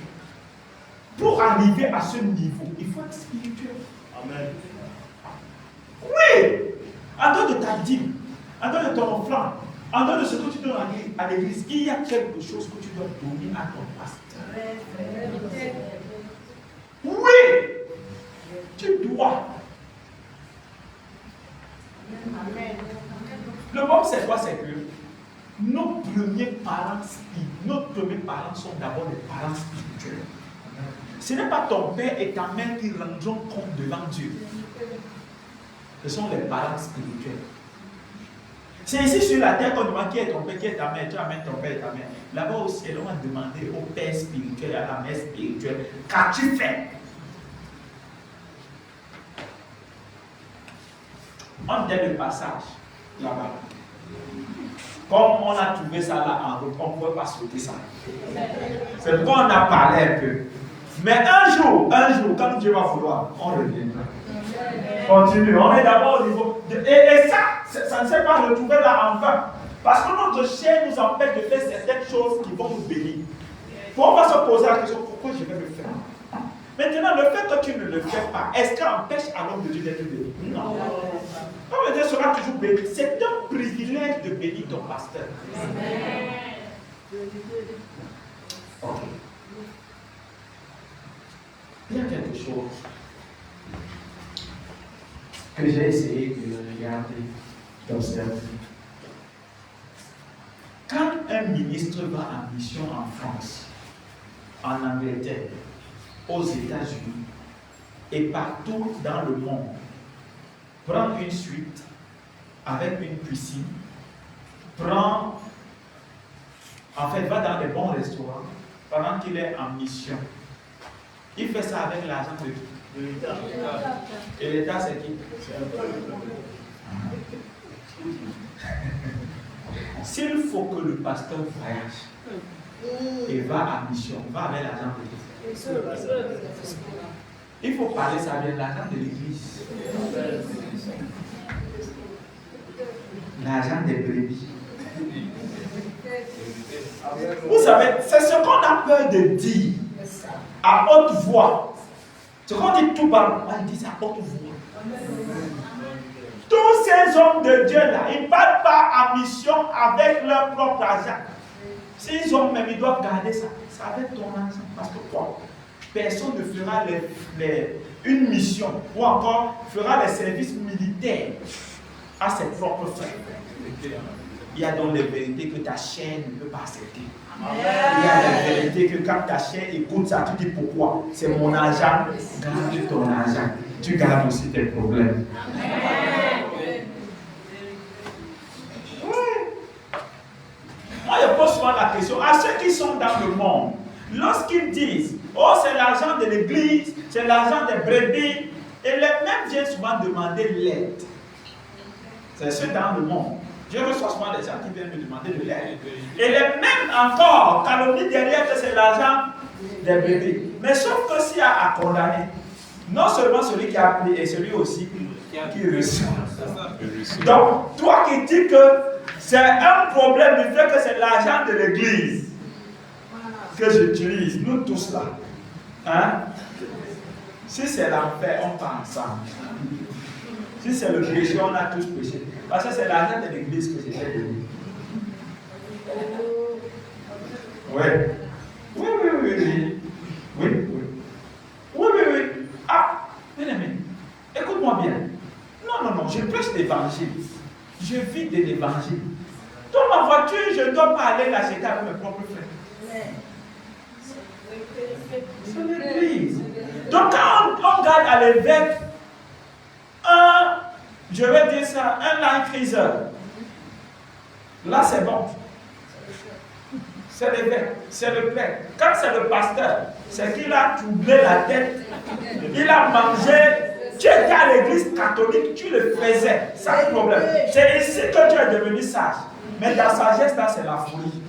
Pour arriver à ce niveau, il faut être spirituel. Amen. Oui! En dehors de ta dîme, en dehors de ton offrande, en dehors de ce que tu donnes à l'église, il y a quelque chose que tu dois donner à ton pasteur. Oui! Tu dois. Le problème, c'est quoi? C'est que nos premiers parents sont d'abord des parents spirituels. Ce n'est pas ton père et ta mère qui rendront compte devant Dieu. Ce sont les parents spirituels. C'est ici sur la terre qu'on demande qui est ton père, qui est ta mère. Tu amènes ton père et ta mère. Là-bas au ciel, on va demander au père spirituel et à la mère spirituelle, qu'as-tu fait? On donne le passage là-bas. Comme on a trouvé ça là en route, on ne pouvait pas sauter ça. C'est pourquoi on a parlé un peu. Mais un jour, quand Dieu va vouloir, on reviendra. Continue, on est d'abord au niveau. Et ça ne s'est pas retrouvé là en vain. Parce que notre chair nous empêche de faire certaines choses qui vont nous bénir. On va se poser la question, pourquoi je vais le faire? Maintenant, le fait que tu ne le fais pas, est-ce que ça empêche à l'homme de Dieu d'être béni? Non. Comme Dieu sera toujours béni, c'est un privilège de bénir ton pasteur. Ok. Il y a quelque chose que j'ai essayé de regarder, d'observer. Quand un ministre va en mission en France, en Angleterre, aux États-Unis et partout dans le monde, prend une suite avec une piscine, va dans les bons restaurants pendant qu'il est en mission. Il fait ça avec l'argent de l'État. Et l'État, c'est qui? S'il faut que le pasteur voyage et va en mission, va avec l'argent de l'État. Il faut parler ça avec l'argent de l'Église. L'argent des brebis. Vous savez, c'est ce qu'on a peur de dire à haute voix. Ce qu'on dit tout bas, on dit ça à haute voix. Tous ces hommes de Dieu là, ils ne partent pas en mission avec leur propre argent. S'ils ont même, ils doivent garder ça. C'est avec ton argent. Parce que quoi? Personne ne fera une mission ou encore fera les services militaires à ses propres frères. Il y a donc les vérités que ta chair ne peut pas accepter. Il y a les vérités que quand ta chair écoute ça, tu dis pourquoi? C'est mon argent. Garde ton argent. Tu gardes aussi tes problèmes. Moi, je pose souvent la question à ceux qui sont dans le monde. Lorsqu'ils disent, oh, c'est l'argent de l'église, c'est l'argent des brebis, et les mêmes viennent souvent demander l'aide. C'est ceux dans le monde. Je reçois souvent des gens qui viennent me demander de l'aide. Et les mêmes encore calomnient derrière que c'est l'argent des brebis. Mais sauf que s'il y a à condamner, non seulement celui qui a pris, et celui aussi qui reçoit. Donc, toi qui dis que c'est un problème du fait que c'est l'argent de l'église que j'utilise, nous tous là. Hein? Si c'est l'enfer, on part ensemble. Si c'est le péché, on a tous péché. Parce que c'est l'argent de l'église que j'ai fait donner. Oui. Oui. Ah, bien aimé, écoute-moi bien. Non, je prêche l'évangile. Je vis de l'évangile. Dans ma voiture, je ne dois pas aller l'acheter avec mes propres frères. C'est l'église. Donc quand on garde à l'évêque je vais dire ça, un Land Cruiser, là c'est bon. C'est l'évêque, c'est le prêtre. Quand c'est le pasteur, c'est qu'il a troublé la tête, il a mangé. Tu étais à l'église catholique, tu le faisais, sans problème. C'est ici que tu es devenu sage. Mais ta sagesse là, c'est la folie.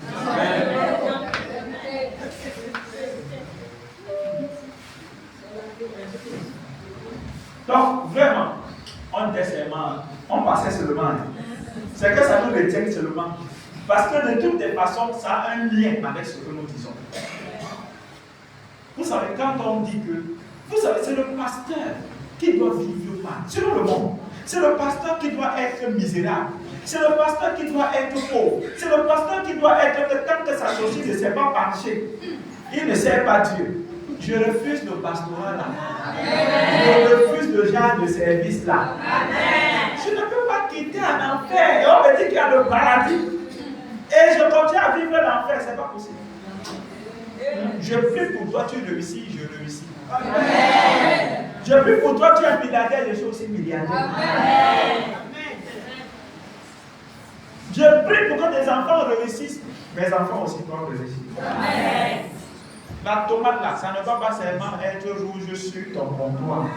Donc, vraiment, on passait seulement. C'est que ça nous retient seulement. Parce que de toutes les façons, ça a un lien avec ce que nous disons. Vous savez, quand on dit que, vous savez, c'est le pasteur qui doit vivre mal, selon le monde. C'est le pasteur qui doit être misérable. C'est le pasteur qui doit être pauvre. C'est le pasteur qui doit être, tant que sa saucisse ne s'est pas penchée, il ne sert pas Dieu. Je refuse le pastorat là. Je refuse le genre de service là. Je ne peux pas quitter un enfer. Et on me dit qu'il y a le paradis. Et je continue à vivre l'enfer. C'est pas possible. Je prie pour toi, tu réussis, je réussis. Je prie pour toi, tu es milliardaire, je suis aussi milliardaire. Je prie pour que tes enfants réussissent. Mes enfants aussi doivent réussir. La tomate là, ça ne va pas seulement être rouge sur ton comptoir.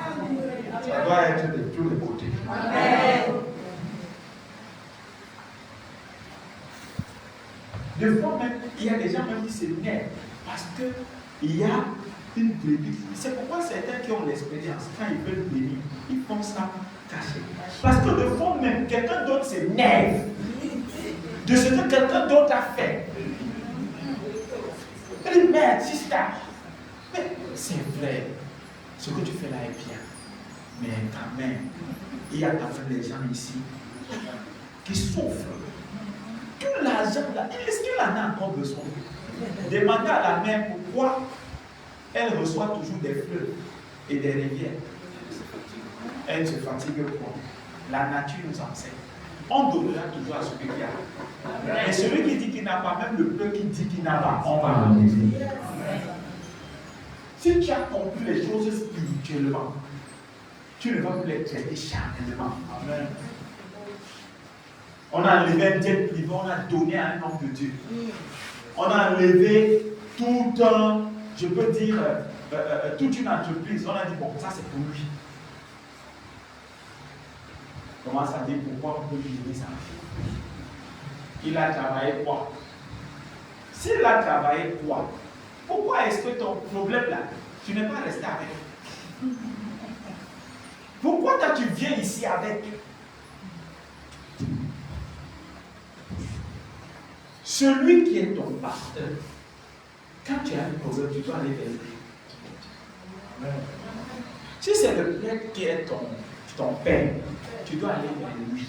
Ça doit être de tous les côtés. Des fois même, il y a des gens même qui s'énervent parce qu'il y a une brebis. C'est pourquoi certains qui ont l'expérience, quand ils veulent bénir, ils font ça caché. Parce que de fois même, quelqu'un d'autre s'énerve de ce que quelqu'un d'autre a fait. Elle dit, merde, sister, mais c'est vrai, ce que tu fais là est bien. Mais quand même, il y a quand même des gens ici qui souffrent. Tout l'argent là, est-ce qu'il en a encore besoin? Demandez à la mère pourquoi elle reçoit toujours des fleuves et des rivières. elle ne se fatigue point. La nature nous enseigne. On donnera toujours à celui qui a. Et celui qui dit qu'il n'a pas, même le peu qui dit qu'il n'a pas, on va en donner. Si tu as compris les choses spirituellement, tu ne vas plus les traiter charnellement. Amen. On a enlevé un jet privé, on a donné à un homme de Dieu. On a enlevé tout un, je peux dire, toute une entreprise. On a dit, bon, ça c'est pour lui. On commence à dire pourquoi on peut gérer ça. Il a travaillé quoi? S'il a travaillé quoi? Pourquoi est-ce que ton problème là, tu n'es pas resté avec? Pourquoi toi tu viens ici avec? Celui qui est ton pasteur, quand tu as un problème, tu dois aller vers lui. Si c'est le père qui est ton père, tu dois aller vers lui.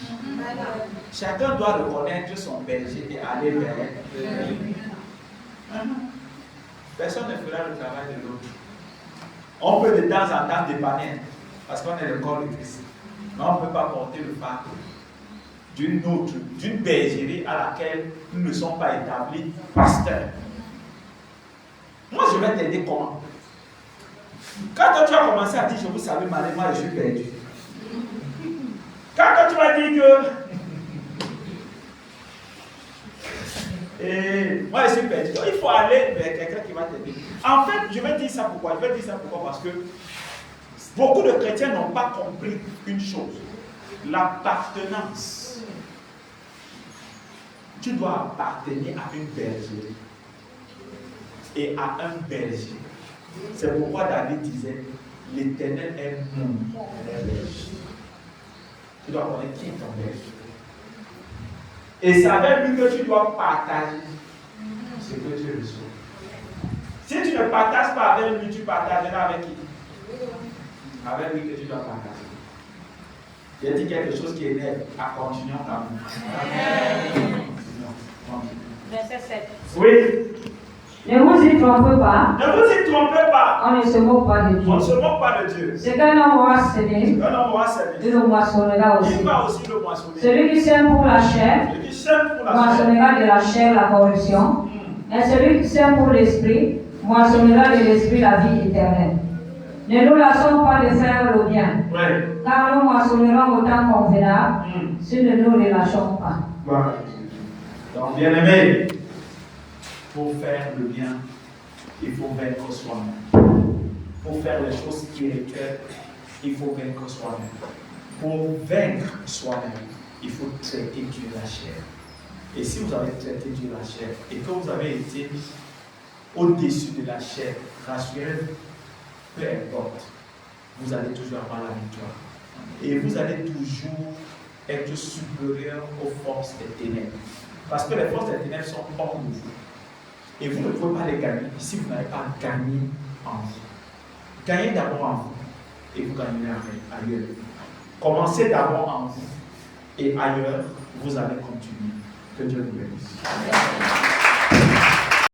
Chacun doit reconnaître son berger et aller vers lui. Personne ne fera le travail de l'autre. On peut de temps en temps dépanner, parce qu'on est le corps de Christ. Mais on ne peut pas porter le fardeau d'une bergerie à laquelle nous ne sommes pas établis pasteurs. Moi, je vais t'aider comment? Quand toi, tu as commencé à dire, je vous savez, moi, je suis perdu. Quand toi, tu vas dire que et moi, je suis perdu. Donc, il faut aller vers quelqu'un qui va t'aider. En fait, je vais dire ça pourquoi? Je vais dire ça pourquoi? Parce que beaucoup de chrétiens n'ont pas compris une chose. L'appartenance. Tu dois appartenir à une bergerie et à un berger. C'est pourquoi David disait, l'Éternel est mon berger. Tu dois connaître qui est ton berger. Et c'est avec lui que tu dois partager ce que tu reçois. Si tu ne partages pas avec lui, tu partageras avec qui? Avec lui que tu dois partager. J'ai dit quelque chose qui énerve. Continuons quand même. Verset 7. Oui. Ne vous y trompez pas. Ne vous y trompez pas. On ne se moque pas de Dieu. On ne se moque pas de Dieu. Ce qu'un homme aura semé, Un homme aura servi. il le moissonnera aussi. Il va aussi le moissonner. Celui qui sème pour la chair, Celui qui sème pour la chair. moissonnera de la chair la corruption. Et celui qui sème pour l'esprit, moissonnera de l'esprit la vie éternelle. Ne nous lassons pas de faire le bien, Ouais. car nous moissonnerons au temps convenable si nous ne nous relâchons pas. Voilà. Donc, bien aimé, pour faire le bien, il faut vaincre soi-même. Pour faire les choses spirituelles, il faut vaincre soi-même. Pour vaincre soi-même, il faut traiter Dieu la chair. Et si vous avez traité Dieu la chair et que vous avez été au-dessus de la chair, rassurez-vous, peu importe, vous allez toujours avoir la victoire. Et vous allez toujours être supérieur aux forces des ténèbres. Parce que les forces des ténèbres sont hors de vous. Et vous ne pouvez pas les gagner si vous n'avez pas gagné en vous. Gagnez d'abord en vous et vous gagnerez ailleurs. Commencez d'abord en vous et ailleurs, vous allez continuer. Que Dieu vous bénisse.